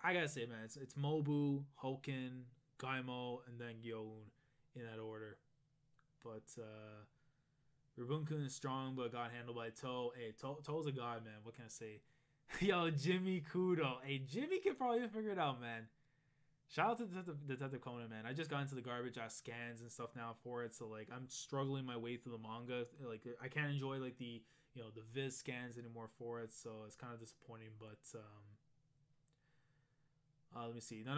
I gotta say, man, it's Mobu, Hoken, Gaimo, and then Gyou'un in that order. But Rabunkun is strong, but got handled by Toe. Hey, Toe's a god, man. What can I say? Yo, Jimmy Kudo. Hey, Jimmy can probably figure it out, man. Shout out to Detective Conan, man. I just got into the garbage ass scans and stuff now for it, so like I'm struggling my way through the manga. Like I can't enjoy like the, you know, the Viz scans anymore for it, so it's kind of disappointing. But let me see. No,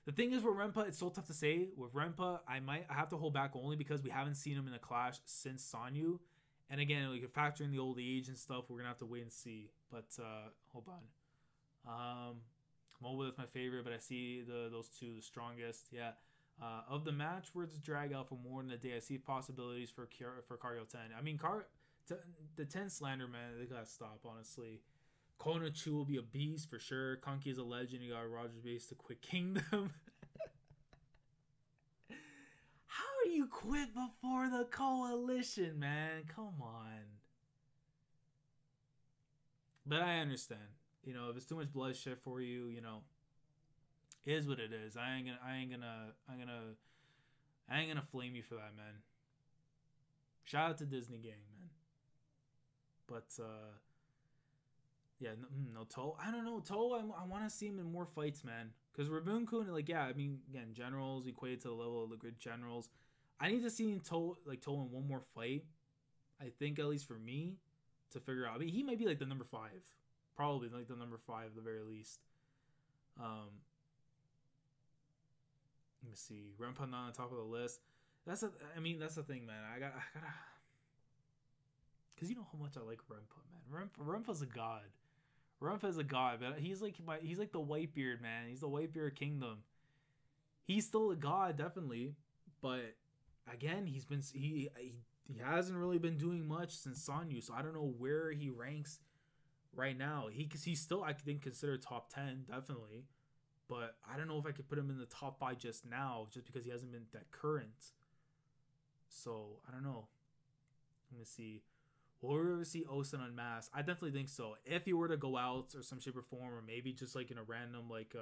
the thing is with Renpa, it's so tough to say. With Renpa, I have to hold back only because we haven't seen him in a clash since Sanyu, and again, like factoring the old age and stuff, we're gonna have to wait and see. But hold on. Um, Mobile is my favorite, but I see those two the strongest. Yeah. Of the match where it's drag out for more than a day, I see possibilities for Cargo 10. I mean, the 10 slander, man, they gotta stop, honestly. Konochu will be a beast for sure. Konki is a legend. You got Roger's base to quit Kingdom. How do you quit before the coalition, man? Come on. But I understand. You know, if it's too much bloodshed for you, you know, it is what it is. I ain't gonna flame you for that, man. Shout out to Disney Gang, man. But yeah, no Toe. I don't know Toe. I want to see him in more fights, man. Because Rabun-kun, like, yeah, I mean, again, generals equate to the level of the good generals. I need to see Toe in one more fight. I think, at least for me, to figure out. I mean, he might be like the number 5, probably like the number 5 at the very least. Let me see. Renpa not on top of the list. That's the thing, man. I gotta, because you know how much I like Renpa, man. Renpa's a god. Renpa's a god, but he's like the Whitebeard, man. He's the Whitebeard Kingdom. He's still a god, definitely, but again, he hasn't really been doing much since Sanyu, so I don't know where he ranks right now. He's still, I think, considered top 10, definitely. But I don't know if I could put him in the top 5 just now, just because he hasn't been that current. So, I don't know. Let me see. Will we ever see Osen unmasked? I definitely think so. If he were to go out or some shape or form, or maybe just like in a random like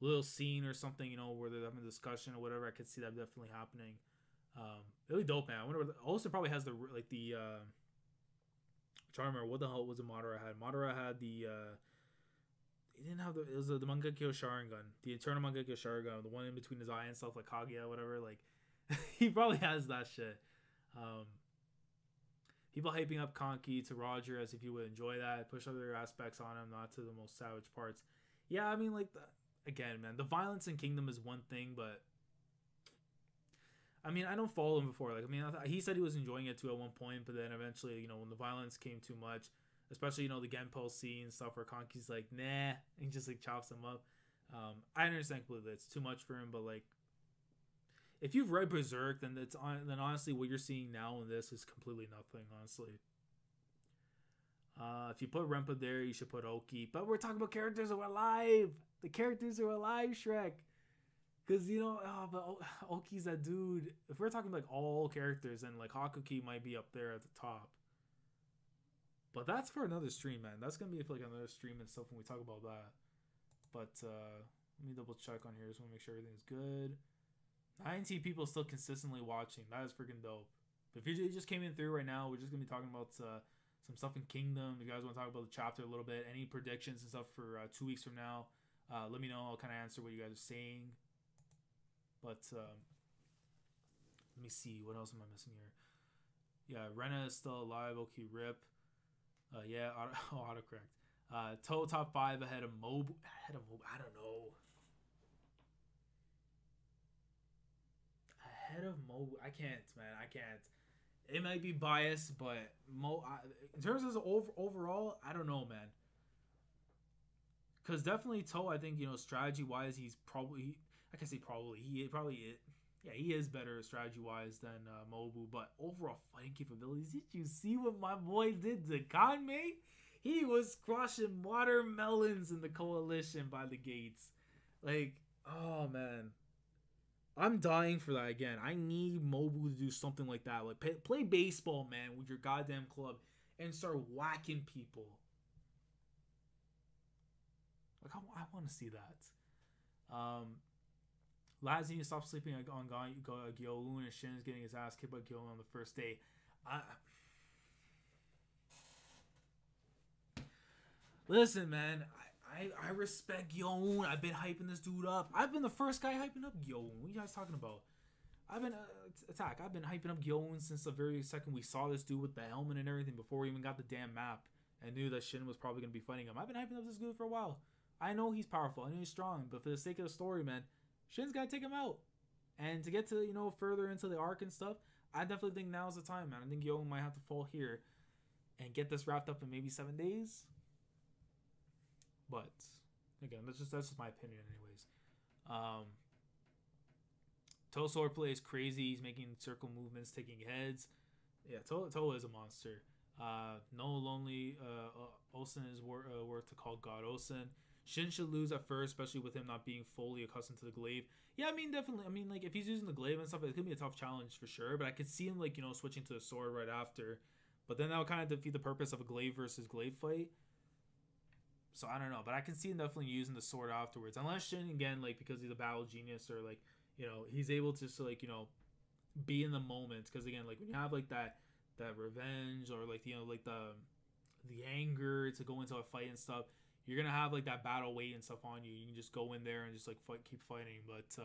little scene or something, you know, where they're having a discussion or whatever, I could see that definitely happening. Really dope, man. I wonder what Osen probably has the I'm trying to remember what the hell was the Madara had. Madara had the he didn't have it was the Mangekyo Sharingan, the internal Mangekyo Sharingan, the one in between his eye and stuff, like Kaguya, whatever. Like, he probably has that shit. People hyping up Konki to Roger as if you would enjoy that. Push other aspects on him, not to the most savage parts. Yeah, I mean, like, again, man, the violence in Kingdom is one thing, but I mean, I don't follow him before. Like, I mean, he said he was enjoying it too at one point, but then eventually, you know, when the violence came too much, especially, you know, the Genpo scene and stuff where Konki's like, nah, and just like chops him up. I understand completely it's too much for him, but like, if you've read Berserk, then then honestly what you're seeing now in this is completely nothing, honestly. If you put Renpa there, you should put Oki. But we're talking about characters who are alive. The characters who are alive, Shrek. Because, you know, but Oki's that dude. If we're talking like all characters, then like Hakuki might be up there at the top. But that's for another stream, man. That's going to be for like another stream and stuff when we talk about that. But let me double check on here. Just want to make sure everything's good. 19 people still consistently watching. That is freaking dope. But if you just came in through right now, we're just going to be talking about some stuff in Kingdom. If you guys want to talk about the chapter a little bit, any predictions and stuff for 2 weeks from now, let me know. I'll kind of answer what you guys are saying. But let me see. What else am I missing here? Yeah, Rena is still alive. Okay, rip. Yeah, autocorrect. Toe top 5 ahead of Mobu. I don't know. Ahead of Mobu. I can't, man. I can't. It might be biased, but in terms of overall, I don't know, man. Because definitely Toe, I think, you know, strategy-wise, he's probably... I can say probably. He is better strategy-wise than Mobu. But overall fighting capabilities, did you see what my boy did to Kanmei? He was crushing watermelons in the coalition by the gates. Like, oh, man. I'm dying for that again. I need Mobu to do something like that. Like, play baseball, man, with your goddamn club and start whacking people. Like, I want to see that. Laz, you need to stop sleeping on Gyou'un, and Shin is getting his ass kicked by Gyou'un on the first day. Listen, man, I respect Gyou'un. I've been hyping this dude up. I've been the first guy hyping up Gyou'un. What are you guys talking about? I've been hyping up Gyou'un since the very second we saw this dude with the helmet and everything, before we even got the damn map and knew that Shin was probably going to be fighting him. I've been hyping up this dude for a while. I know he's powerful. I know he's strong, but for the sake of the story, man, Shin's got to take him out. And to get to, you know, further into the arc and stuff, I definitely think now's the time, man. I think Gyou'un might have to fall here and get this wrapped up in maybe 7 days. But Again, that's just my opinion, anyways. Um, Toe swordplay is crazy. He's making circle movements, taking heads. Yeah, Toe is a monster. No lonely Osen is worth to call God Osen. Shin should lose at first, especially with him not being fully accustomed to the glaive. Yeah, I mean, definitely. I mean, like, if he's using the glaive and stuff, it's gonna be a tough challenge for sure. But I could see him, like, you know, switching to the sword right after. But then that would kind of defeat the purpose of a glaive versus glaive fight. So I don't know, but I can see him definitely using the sword afterwards. Unless Shin, again, like, because he's a battle genius, or like, you know, he's able to, so, like, you know, be in the moment. Because again, like, when you have like that revenge, or like, you know, like the anger to go into a fight and stuff, you're gonna have like that battle weight and stuff on you. You can just go in there and just like keep fighting. But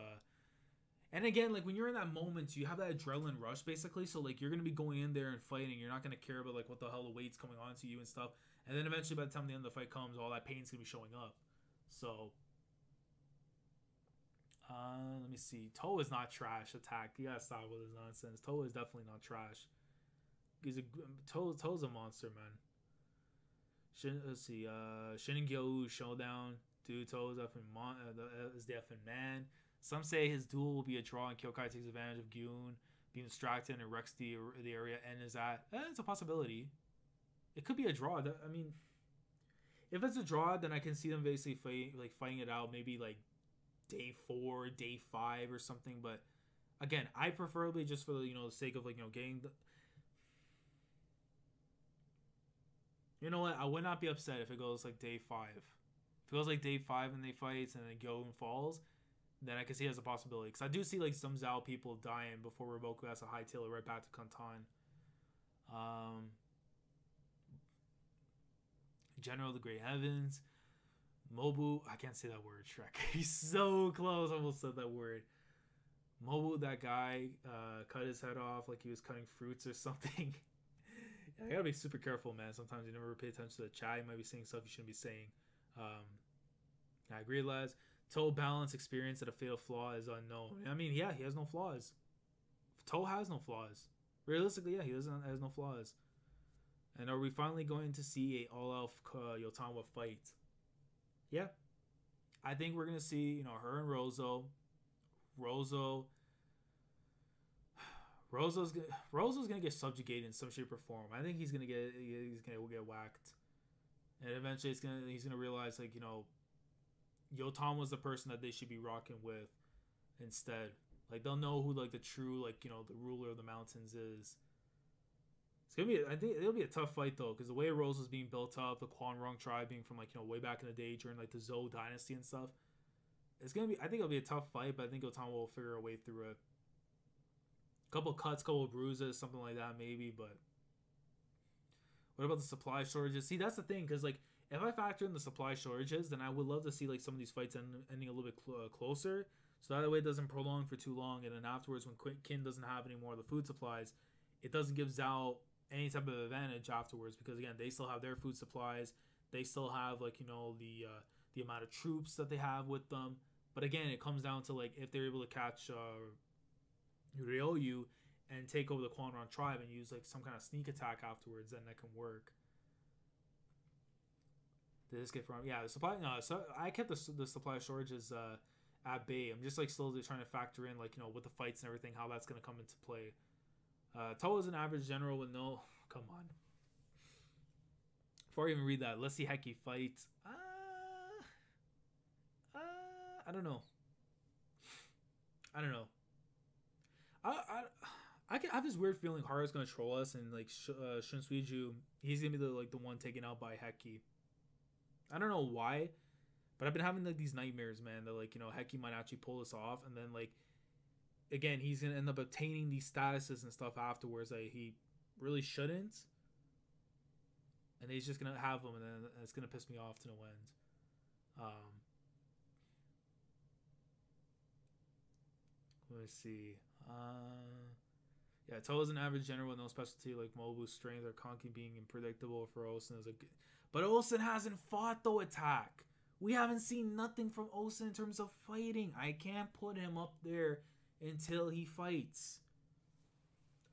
and again, like, when you're in that moment, you have that adrenaline rush basically. So like, you're gonna be going in there and fighting. You're not gonna care about like what the hell the weight's coming onto you and stuff. And then eventually, by the time the end of the fight comes, all that pain's gonna be showing up. So let me see. Toe is not trash attack. You gotta stop with his nonsense. Toe is definitely not trash. Toe's a monster, man. Let's see. Shin and Gyou'un showdown. Dude, Toe is the effing man. Some say his duel will be a draw, and Kyokai takes advantage of Gyou'un being distracted and wrecks the area. And is that? It's a possibility. It could be a draw. I mean, if it's a draw, then I can see them basically fighting it out. Maybe like day 4, day 5, or something. But again, I preferably, just for the, you know, the sake of, like, you know, getting the. You know what? I would not be upset if it goes like day 5. If it goes like day 5 and they fight and then Gyou'un falls, then I can see it as a possibility. Because I do see like some Zao people dying before Roboku has to hightail it right back to Kantan. General of the Great Heavens. Mobu. I can't say that word, Shrek. He's so close. I almost said that word. Mobu, that guy, cut his head off like he was cutting fruits or something. I gotta be super careful, man. Sometimes you never pay attention to the chat. You might be saying stuff you shouldn't be saying. I agree, lads. Toe balance experience at a fatal flaw is unknown. I mean, yeah, he has no flaws. Toe has no flaws. Realistically, yeah, he has no flaws. And are we finally going to see a all-elf Yotanwa fight? Yeah. I think we're going to see, you know, her and Rozo's gonna get subjugated in some shape or form. I think he's gonna get whacked, and eventually he's gonna realize, like, you know, Yotam was the person that they should be rocking with instead. Like, they'll know who, like, the true, like, you know, the ruler of the mountains is. It's gonna be, I think it'll be a tough fight though, because the way Rose is being built up, the Kwanrong tribe being from, like, you know, way back in the day during like the Zhou dynasty and stuff. It's gonna be, I think it'll be a tough fight, but I think Yotam will figure a way through it. Couple cuts, couple bruises, something like that maybe. But what about the supply shortages? See, that's the thing, because like, if I factor in the supply shortages, then I would love to see like some of these fights ending a little bit closer, so that way it doesn't prolong for too long. And then afterwards, when Kin doesn't have any more of the food supplies, it doesn't give Zhao any type of advantage afterwards, because again, they still have their food supplies. They still have, like, you know, the amount of troops that they have with them. But again, it comes down to, like, if they're able to catch Ryoyu and take over the Kwanron tribe and use like some kind of sneak attack afterwards, then that can work. Did this get from? Yeah, the supply. No, so I kept the supply shortages at bay. I'm just like slowly trying to factor in, like, you know, with the fights and everything, how that's gonna come into play. Toa is an average general with no. Come on. Before I even read that, let's see Heki fight. I don't know. I have this weird feeling Hara's gonna troll us, and like Shun Suiju, he's gonna be the one taken out by Heki. I don't know why, but I've been having like these nightmares, man, that, like, you know, Heki might actually pull this off, and then, like, again, he's gonna end up obtaining these statuses and stuff afterwards that he really shouldn't, and he's just gonna have them, and then it's gonna piss me off to no end. Let me see. Yeah, Toa's an average general with no specialty like Mobu's strength or Konki being unpredictable for Osen is a good. But Osen hasn't fought the attack. We haven't seen nothing from Osen in terms of fighting. I can't put him up there until he fights.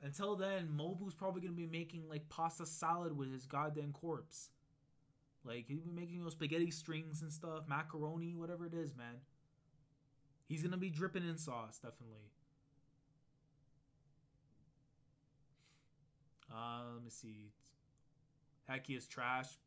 Until then, Mobu's probably gonna be making like pasta salad with his goddamn corpse. Like he'll be making spaghetti strings and stuff, macaroni, whatever it is, man. He's gonna be dripping in sauce, definitely. Let me see. Heki is trash.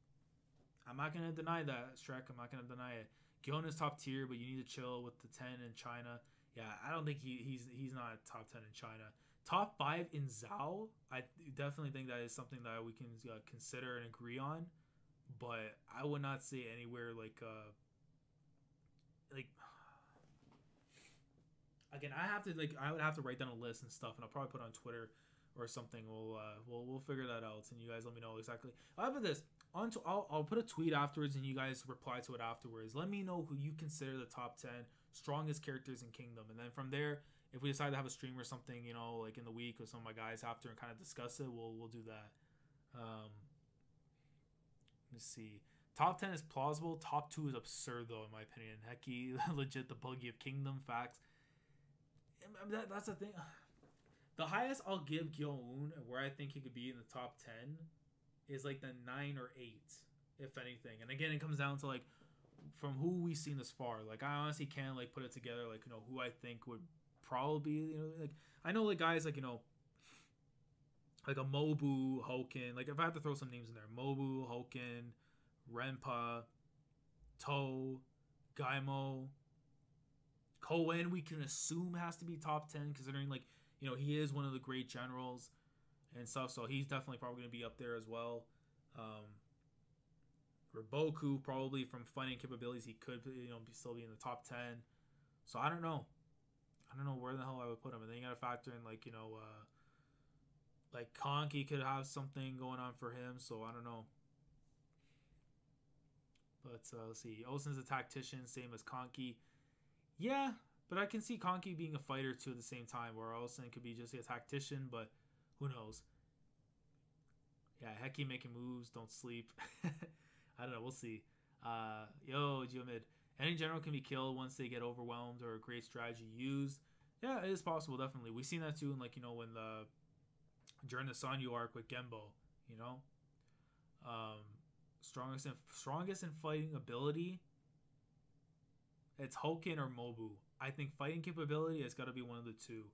I'm not gonna deny that, Shrek. I'm not gonna deny it. Gyou'un is top tier, but you need to chill with the 10 in China. Yeah, I don't think he's not top 10 in China. Top 5 in Zhao, I definitely think that is something that we can consider and agree on. But I would not say anywhere like again. I would have to write down a list and stuff, and I'll probably put it on Twitter or something. We'll figure that out, and you guys let me know exactly. How about this? I'll put a tweet afterwards, and you guys reply to it afterwards. Let me know who you consider the top 10 strongest characters in Kingdom, and then from there, if we decide to have a stream or something, like in the week with some of my guys after and kind of discuss it, we'll do that. Let's see. Top 10 is plausible. Top 2 is absurd, though, in my opinion. Heki, legit the buggy of Kingdom. Facts. That's the thing. The highest I'll give Gyou'un, where I think he could be in the top 10, is like the 9 or 8, if anything. And again, it comes down to like from who we've seen this far. Like I honestly can't like put it together. Like who I think would probably be. Like I know like guys like like a Mobu, Hoken. Like if I have to throw some names in there, Mobu, Hoken, Renpa, To, Gaimo, Koen. We can assume has to be top 10 considering like he is one of the great generals and stuff. So he's definitely probably going to be up there as well. Riboku probably from fighting capabilities he could still be in the top 10. So I don't know where the hell I would put him. And then you got to factor in like like Conky could have something going on for him. So I don't know. But let's see. Osen's a tactician, same as Conky. Yeah, but I can see Conky being a fighter too at the same time, where Osen could be just a tactician, but who knows? Yeah, Heki making moves, don't sleep. I don't know, we'll see. Yo, Geomid. Any general can be killed once they get overwhelmed or a great strategy used. Yeah, it is possible, definitely. We've seen that too in when during the Sanyu arc with Genbo, strongest in fighting ability. It's Hoken or Mobu. I think fighting capability has got to be one of the two.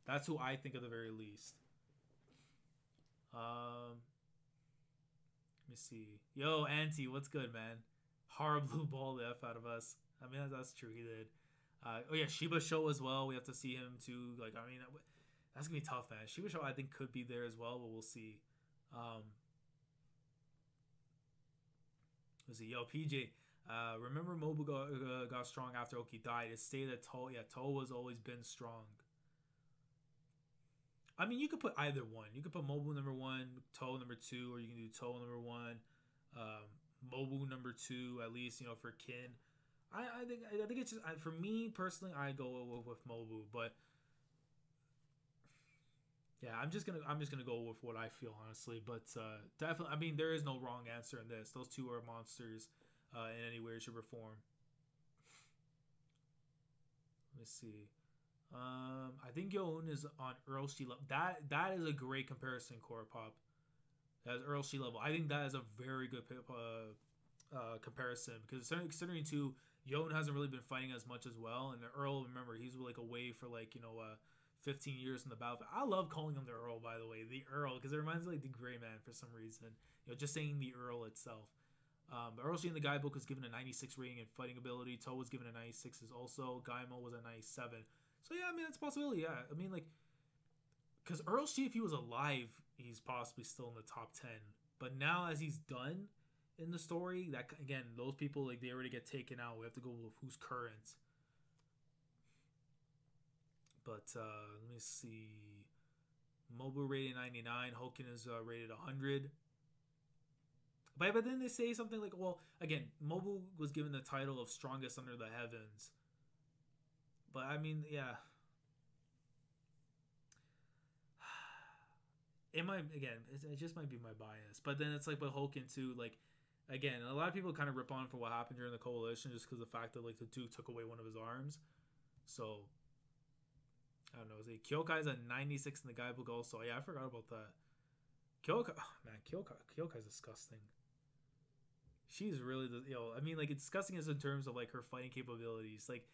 That's who I think at the very least. Let me see. Yo, Auntie, what's good, man? Hard blue ball the F out of us. I mean, that's true. He did. Oh, yeah, Shiba Show as well. We have to see him too. Like, I mean, that's going to be tough, man. Shiba Show, I think, could be there as well, but we'll see. Let's see. Yo, PJ. Remember Mobu got strong after Oki died. It stated that To has always been strong. I mean, you could put either one. You could put Mobu number 1, To number 2, or you can do To number 1, Mobu number 2, at least, for Kin. I think it's just, for me personally, I go with Mobu, but yeah, I'm just gonna go with what I feel, honestly. But definitely, I mean, there is no wrong answer in this. Those two are monsters in any way, shape, or form. Let me see. I think Gyou'un is on Earl Shi level. That is a great comparison, Core Pop. That is Earl Shi level. I think that is a very good comparison because considering too, Gyou'un hasn't really been fighting as much as well, and the Earl, remember, he's like away for 15 years in the battlefield. I love calling him the Earl, by the way, the Earl, because it reminds me of the Gray Man for some reason. Just saying the Earl itself. Earl Shi in the guidebook was given a 96 rating in fighting ability. To was given a 96 as also. Gaimo was a 97. So yeah, I mean, that's a possibility. Yeah, I mean, because Earl Shi, if he was alive, he's possibly still in the top 10. But now, as he's done in the story, that again, those people they already get taken out. We have to go with who's current. But let me see. Mobu rated 99. Hoken is rated 100. But then they say something like, well, again, Mobu was given the title of strongest under the heavens. But I mean, yeah. It just might be my bias. But then it's with Hoken too, again, a lot of people kind of rip on for what happened during the coalition just because of the fact that the dude took away one of his arms. So I don't know. Kyokai's a 96 in the guidebook also. Yeah, I forgot about that. Kyokai, oh man, Kyokai's disgusting. she's really the I mean, like, it's discussing this in terms of like her fighting capabilities. Like,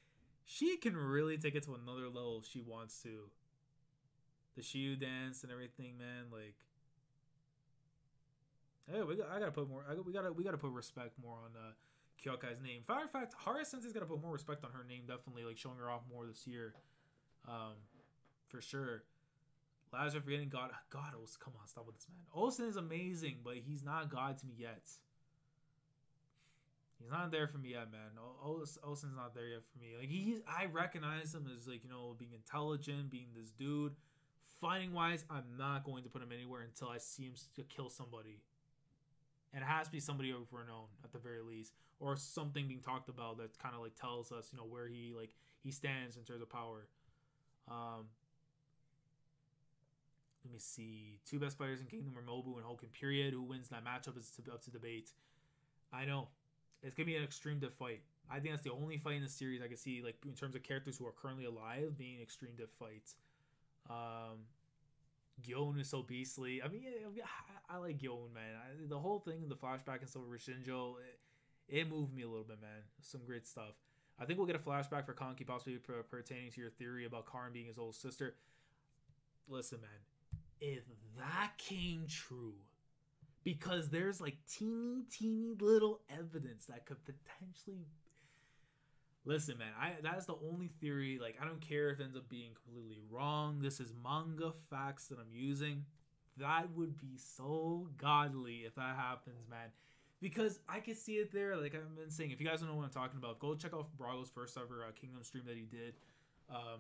she can really take it to another level if she wants to. The Shiyu dance and everything, man. Like, hey, I gotta put more. We gotta put respect more on Kyokai's name. Matter of fact, Haruya Sensei's gotta put more respect on her name. Definitely, like, showing her off more this year, for sure. Lazarus forgetting God. God, come on, stop with this, man. Olsen is amazing, but he's not God to me yet. He's not there for me yet, man. Olsen's not there yet for me. Like, I recognize him as, like, being intelligent, being this dude. Fighting wise, I'm not going to put him anywhere until I see him to kill somebody. And it has to be somebody over known at the very least, or something being talked about that kind of like tells us, where he stands in terms of power. Let me see. Two best fighters in Kingdom are Mobu and Hoken. Period. Who wins that matchup is up to debate. I know it's gonna be an extreme diff fight. I think that's the only fight in the series I can see, like, in terms of characters who are currently alive, being extreme diff fights. Gyou'un is so beastly. I mean, I like Gyou'un, man. The whole thing in the flashback and stuff with Shinjo, it moved me a little bit, man. Some great stuff. I think we'll get a flashback for Kanki, possibly pertaining to your theory about Karin being his older sister. Listen, man, if that came true, because there's like teeny little evidence that could potentially... Listen, man, that's the only theory. Like, I don't care if it ends up being completely wrong. This is manga facts that I'm using. That would be so godly if that happens, man. Because I can see it there. Like I've been saying, if you guys don't know what I'm talking about, go check out Brago's first ever Kingdom stream that he did,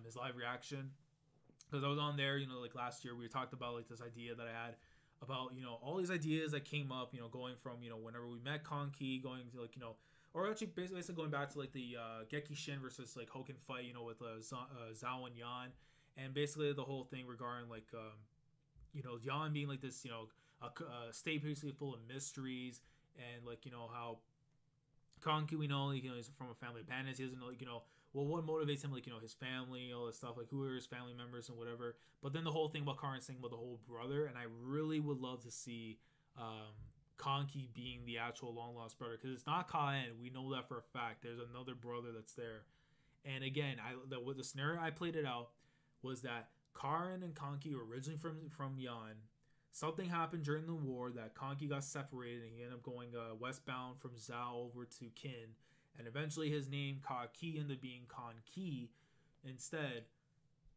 his live reaction. Because I was on there, like last year, we talked about like this idea that I had about, all these ideas that came up, going from, whenever we met Kanki, going to like, or actually basically going back to like the Geki Shin versus like Hoken fight, with Zhao and Yan, and basically the whole thing regarding like Yan being like this, a state basically full of mysteries, and like how Kanki, we know, like, he's from a family of bandits. He doesn't know, like, well, what motivates him, like, his family, all this stuff, like who are his family members and whatever. But then the whole thing about Karin saying about the whole brother, and I really would love to see Kanki being the actual long lost brother, because it's not Kaen. We know that for a fact. There's another brother that's there. And again, the scenario I played it out was that Karin and Kanki were originally from Yan. Something happened during the war that Kanki got separated, and he ended up going westbound from Zhao over to Kin, and eventually his name Ka-Ki ended up being Kan-Ki instead.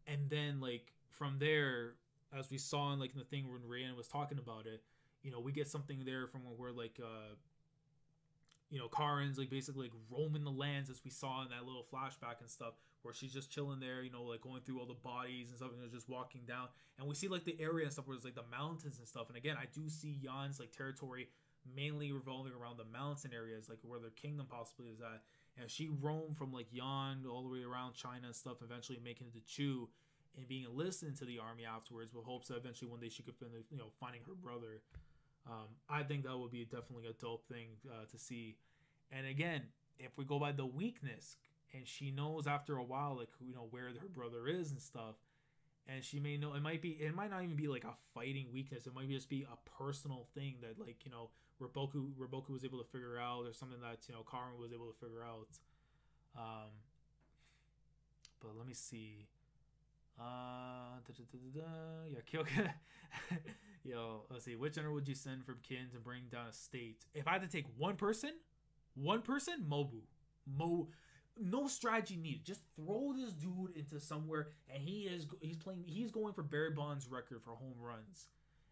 And then like from there, as we saw in like in the thing when Rayan was talking about it, we get something there from where like Karin's like basically like roaming the lands, as we saw in that little flashback and stuff, where she's just chilling there, like going through all the bodies and stuff, and just walking down, and we see like the area and stuff where it's like the mountains and stuff. And again, I do see Yan's like territory mainly revolving around the mountain areas, like where their kingdom possibly is at. And she roamed from like Yan all the way around China and stuff, eventually making it to Chu and being enlisted into the army afterwards, with hopes that eventually one day she could finish, finding her brother. I think that would be definitely a dope thing to see. And again, if we go by the weakness, and she knows after a while, like, where her brother is and stuff, and she may know, it might not even be like a fighting weakness. It might just be a personal thing that, like, Roboku was able to figure out, or something that, Karin was able to figure out. But let me see. Yeah, Kyoka. Yo, let's see. Which general would you send from Kin to bring down a state? If I had to take one person, Mobu. No strategy needed. Just throw this dude into somewhere, and he's going for Barry Bonds' record for home runs,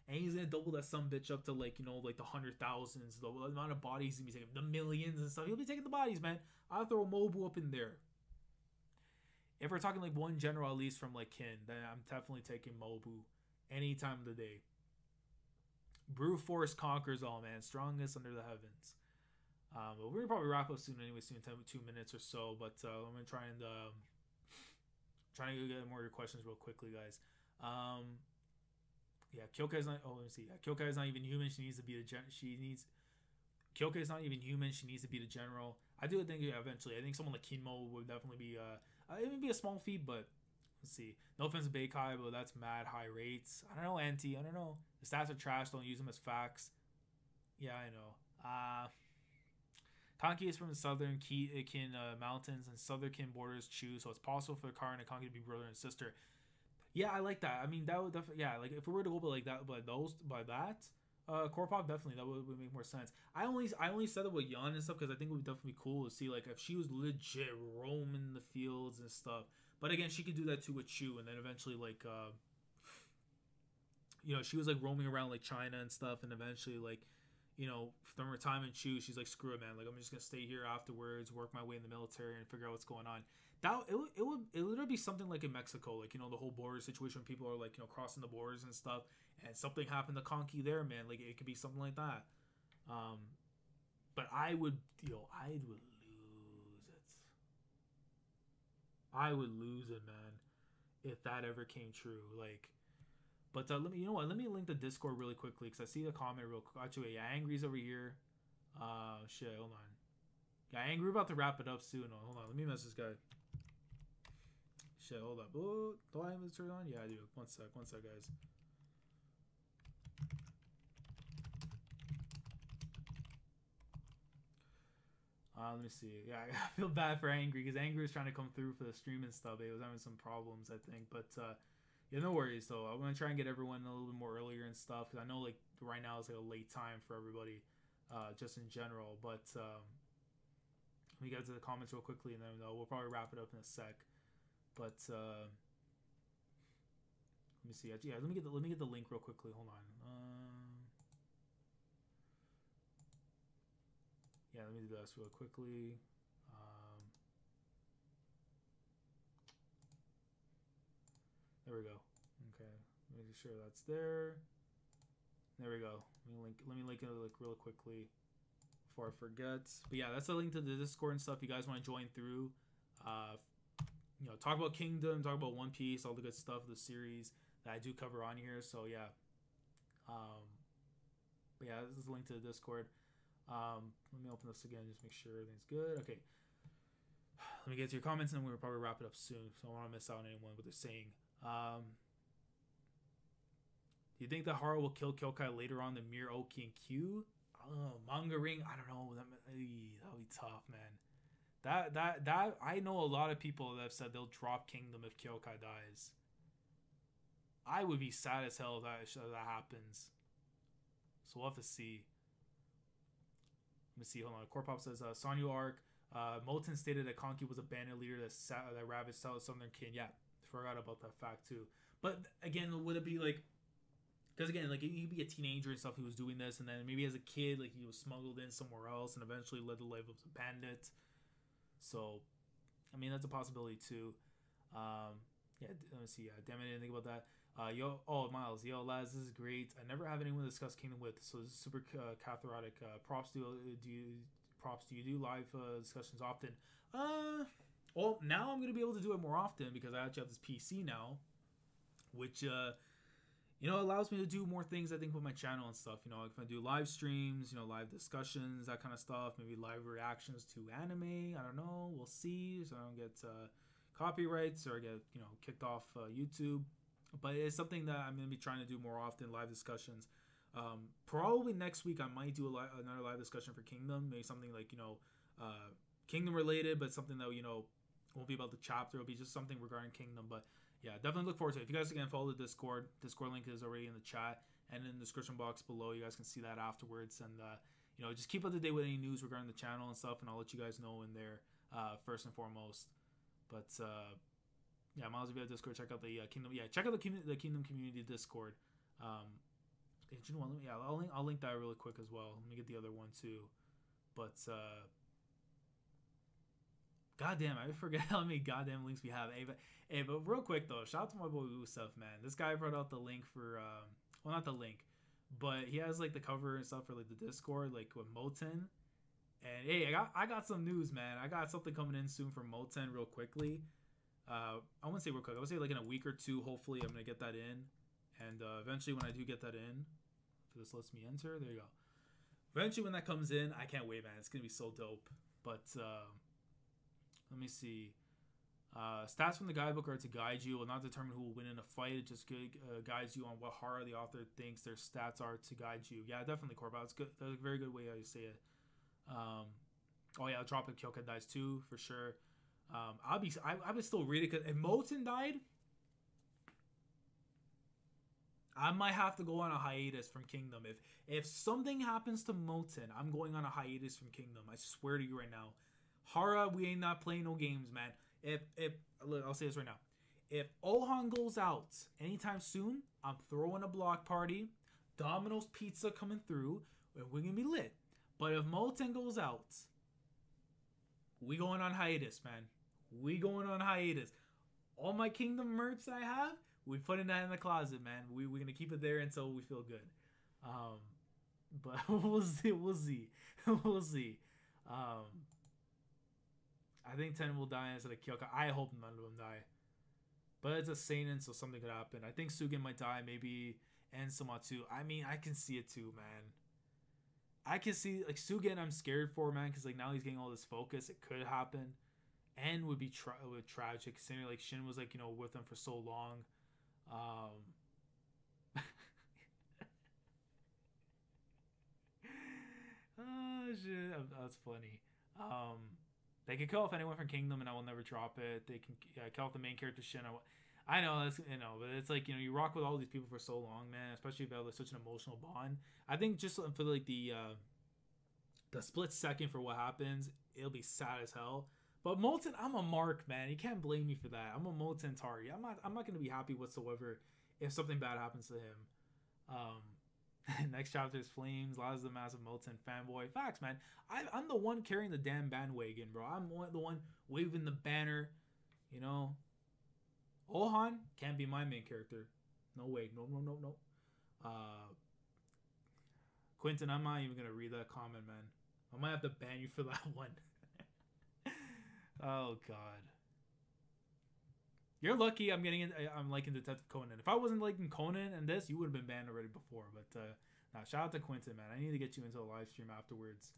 and he's gonna double that some bitch up to like like the 100,000s, the amount of bodies he's gonna be taking, the millions and stuff. He'll be taking the bodies, man. I'll throw Mobu up in there. If we're talking like one general at least from like Kin, then I'm definitely taking Mobu any time of the day. Brute force conquers all, man. Strongest under the heavens. But we're gonna probably wrap up soon anyway, 2 minutes or so. But I'm gonna try and get more of your questions real quickly, guys. Yeah, Kyoka is not. Oh, let me see. Yeah, Kyoka is not even human. She needs to be the Kyoka is not even human. She needs to be the general. I do think eventually. I think someone like Kinmo would definitely be. It would be a small feat, but let's see. No offense to Beikai, but that's mad high rates. I don't know, Auntie. I don't know. The stats are trash. Don't use them as facts. Yeah, I know. Kanki is from the southern Kin mountains and southern Kin borders Chu, so it's possible for Karin and Kanki to be brother and sister. Yeah, I like that. I mean, that would definitely, yeah, like if we were to go by like that, by that, core pop definitely that would make more sense. I only said it with Yan and stuff because I think it would definitely be cool to see like if she was legit roaming the fields and stuff. But again, she could do that too with Chu, and then eventually like she was like roaming around like China and stuff, and eventually like from her time in Chu, she's like, screw it, man. Like, I'm just gonna stay here afterwards, work my way in the military, and figure out what's going on. That it would literally be something like in Mexico, like the whole border situation. People are like crossing the borders and stuff, and something happened to Conky there, man. Like it could be something like that. But I would lose it. I would lose it, man, if that ever came true. Like. But let me, Let me link the Discord really quickly because I see the comment real quick. Actually, yeah, Angry's over here. Shit, hold on. Yeah, Angry, we're about to wrap it up soon. Oh, hold on, let me message this guy. Shit, hold up. Oh, do I have this turned on? Yeah, I do. One sec, guys. Let me see. Yeah, I feel bad for Angry because Angry was trying to come through for the stream and stuff. He was having some problems, I think, but. Yeah, no worries though. I'm gonna try and get everyone a little bit more earlier and stuff because I know like right now is like a late time for everybody, just in general. But let me get to the comments real quickly and then we'll probably wrap it up in a sec. But let me see. Yeah, let me get the link real quickly. Hold on. Yeah, let me do this real quickly. There we go. Okay, making sure that's there. There we go. Let me link it like real quickly before I forget. But yeah, that's the link to the Discord and stuff. You guys want to join through? Talk about Kingdom, talk about One Piece, all the good stuff of the series that I do cover on here. So yeah, but yeah, this is the link to the Discord. Let me open this again, just make sure everything's good. Okay. Let me get to your comments and we'll probably wrap it up soon. So I don't want to miss out on anyone what they're saying. Do you think that Haru will kill Kyokai later on the Mir Oki and Q? Manga ring? I don't know. That'll be tough, man. That I know a lot of people that have said they'll drop Kingdom if Kyokai dies. I would be sad as hell if that happens. So we'll have to see. Let me see. Hold on. Corpop says Sanyu arc. Molten stated that Konki was a bandit leader that ravaged Southern Kin. Yeah. Forgot about that fact too. But again, would it be like, because again, like he'd be a teenager and stuff who was doing this, and then maybe as a kid, like he was smuggled in somewhere else and eventually led the life of a bandit. So I mean, that's a possibility too. Yeah, let me see. Yeah, damn it, I didn't think about that. Miles, lads, this is great. I never have anyone to discuss Kingdom with, so this is super cathartic. Props to you do live discussions often? Well, now I'm going to be able to do it more often because I actually have this PC now, which, allows me to do more things, I think, with my channel and stuff. If I do live streams, live discussions, that kind of stuff, maybe live reactions to anime. I don't know. We'll see. So I don't get copyrights or get, kicked off YouTube. But it's something that I'm going to be trying to do more often, live discussions. Probably next week I might do another live discussion for Kingdom. Maybe something like, Kingdom related, but something that, won't be about the chapter. It'll be just something regarding Kingdom. But yeah, definitely look forward to it. If you guys again follow the Discord link is already in the chat and in the description box below. You guys can see that afterwards, and just keep up to date with any news regarding the channel and stuff, and I'll let you guys know in there first and foremost. But yeah, Miles, if you have Discord, check out the Kingdom. Yeah, check out the Kingdom community Discord. I'll link that really quick as well. Let me get the other one too. But goddamn, I forget how many goddamn links we have. Hey, but real quick though, shout out to my boy Usef, man. This guy brought out the link for well, not the link, but he has like the cover and stuff for like the Discord, like with Moten. And hey, I got some news, man. I got something coming in soon for Moten real quickly. I wouldn't say real quick. I would say like in a week or two. Hopefully, I'm gonna get that in, and eventually when I do get that in, if this lets me enter, there you go. Eventually when that comes in, I can't wait, man. It's gonna be so dope. But let me see. Stats from the guidebook are to guide you. Will not determine who will win in a fight. It just guides you on what horror the author thinks their stats are to guide you. Yeah, definitely, Corba. It's good. That's a very good way how you say it. Oh yeah, I'll drop if Kyoka dies too for sure. I would still read it because if Moten died, I might have to go on a hiatus from Kingdom. If something happens to Moten, I'm going on a hiatus from Kingdom. I swear to you right now. Hara, we ain't not playing no games, man. If look, I'll say this right now. If Ohan goes out anytime soon, I'm throwing a block party. Domino's Pizza coming through, and we're gonna be lit. But if Moten goes out, we going on hiatus, man. We going on hiatus. All my Kingdom merch that I have, we putting that in the closet, man. We're gonna keep it there until we feel good. But we'll see. We'll see. I think 10 will die instead of Kyoka. I hope none of them die. But it's a seinen, so something could happen. I think Sugen might die, maybe, and Soma too. I mean, I can see it too, man. I can see, like, Sugen I'm scared for, man, because, like, now he's getting all this focus. It could happen. And would be tragic, considering, like, Shin was, like, you know, with him for so long. Oh, shit. That's funny. They can kill off anyone from Kingdom, and I will never drop it. They can kill off the main character Shin. I know that's, you know, but it's like, you know, you rock with all these people for so long, man. Especially if you have like, such an emotional bond. I think just for like the split second for what happens, it'll be sad as hell. But Molten, I'm a mark, man. You can't blame me for that. I'm a Molten target. I'm not gonna be happy whatsoever if something bad happens to him. Next chapter is Flames. Laz the massive Molten fanboy. Facts, man. I'm the one carrying the damn bandwagon, bro. I'm the one waving the banner. You know, Ohan can't be my main character. No way. No. Quentin, I'm not even gonna read that comment, man. I might have to ban you for that one. Oh god. You're lucky I'm liking Detective Conan. If I wasn't liking Conan and this, you would have been banned already before. But nah, shout out to Quentin, man. I need to get you into a live stream afterwards.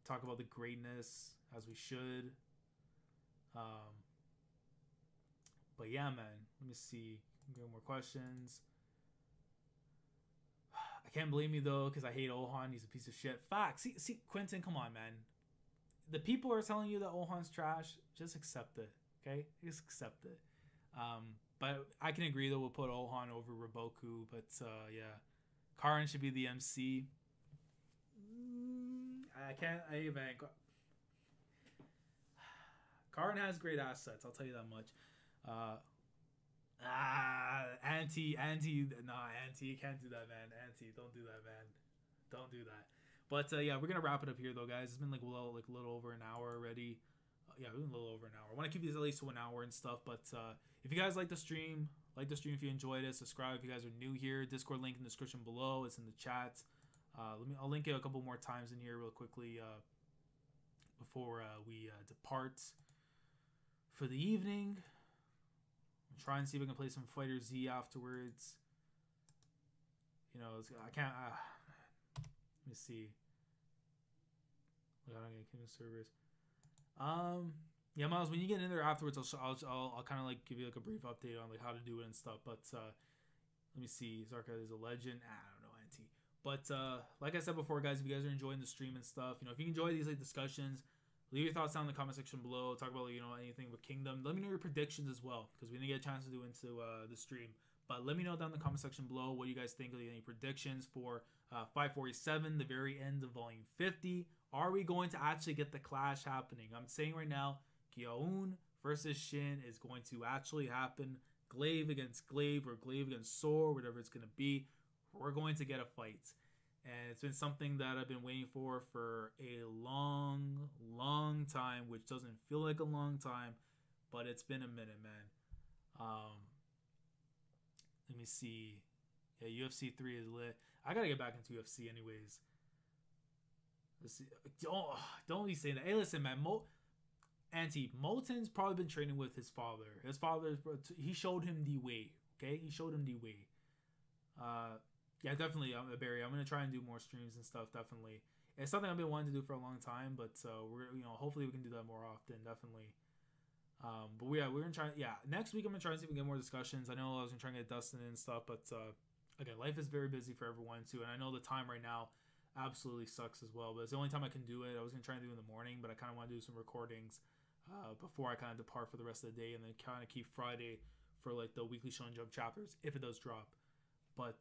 Talk about the greatness as we should. But yeah, man. Let me see. Get more questions. I can't blame you though, because I hate Ohan. He's a piece of shit. Facts. See, Quentin, come on, man. The people are telling you that Ohan's trash. Just accept it, okay? Just accept it. But I can agree though. We'll put Ohan over Riboku. But yeah, Karin should be the MC. I can't. Karin has great assets. I'll tell you that much. Auntie, you can't do that, man. Auntie, don't do that, man. Don't do that. But yeah, we're gonna wrap it up here, though, guys. It's been like a little over an hour already. Yeah, we've been a little over an hour. I want to keep these at least to an hour and stuff. But if you guys like the stream if you enjoyed it, subscribe if you guys are new here. Discord link in the description below. It's in the chat. I'll link it a couple more times in here real quickly before we depart for the evening. I'll try and see if I can play some Fighter Z afterwards. You know, I can't. Let me see. I don't get Kingdom servers. Yeah, Miles, when you get in there afterwards, I'll kind of like give you like a brief update on like how to do it and stuff. But let me see. Zarka is a legend. I don't know, Auntie. But like I said before, guys, if you guys are enjoying the stream and stuff, you know, if you enjoy these like discussions, leave your thoughts down in the comment section below. Talk about, you know, anything with Kingdom. Let me know your predictions as well, because we didn't get a chance to do into the stream. But let me know down in the comment section below what you guys think of any predictions for 547, the very end of Volume 50. Are we going to actually get the clash happening? I'm saying right now, Gyou'un versus Shin is going to actually happen. Glaive against Glaive, or Glaive against Sword, whatever it's going to be. We're going to get a fight. And it's been something that I've been waiting for a long time, which doesn't feel like a long time, but it's been a minute, man. Let me see. Yeah, UFC 3 is lit. I gotta get back into UFC anyways. Let's see. Don't be saying that. Hey, listen, man. Moten's probably been training with his father. His father, he showed him the way. Okay, he showed him the way. Yeah, definitely, Barry. I'm gonna try and do more streams and stuff. Definitely, it's something I've been wanting to do for a long time. But hopefully we can do that more often. Definitely. But yeah, we're gonna try. Yeah, next week I'm gonna try and see if we can get more discussions. I know I was gonna try and get Dustin and stuff, but again, life is very busy for everyone too, and I know the time right now. absolutely sucks as well. But it's the only time I can do it. I was gonna try and do it in the morning, but I kind of want to do some recordings before I kind of depart for the rest of the day, and then kind of keep Friday for like the weekly Shonen Jump chapters if it does drop. But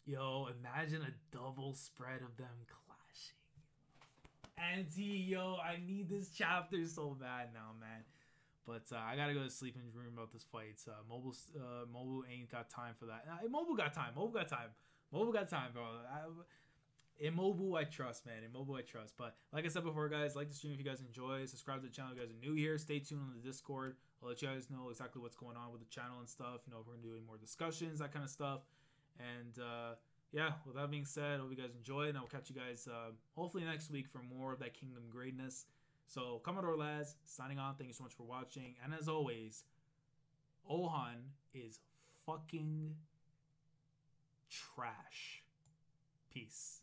yo, imagine a double spread of them clashing. Yo, I need this chapter so bad now, man. But I gotta go to sleep and dream about this fight. Mobile ain't got time for that. Mobile got time. Mobile got time, bro. In Mobile, I trust, man. In Mobile, I trust. But like I said before, guys, like the stream if you guys enjoy. Subscribe to the channel if you guys are new here. Stay tuned on the Discord. I'll let you guys know exactly what's going on with the channel and stuff. You know, if we're gonna do any more discussions, that kind of stuff. And yeah, with that being said, I hope you guys enjoyed, and I'll catch you guys hopefully next week for more of that Kingdom greatness. So, Commodore lads, signing on. Thank you so much for watching. And as always, Ohan is fucking trash. Peace.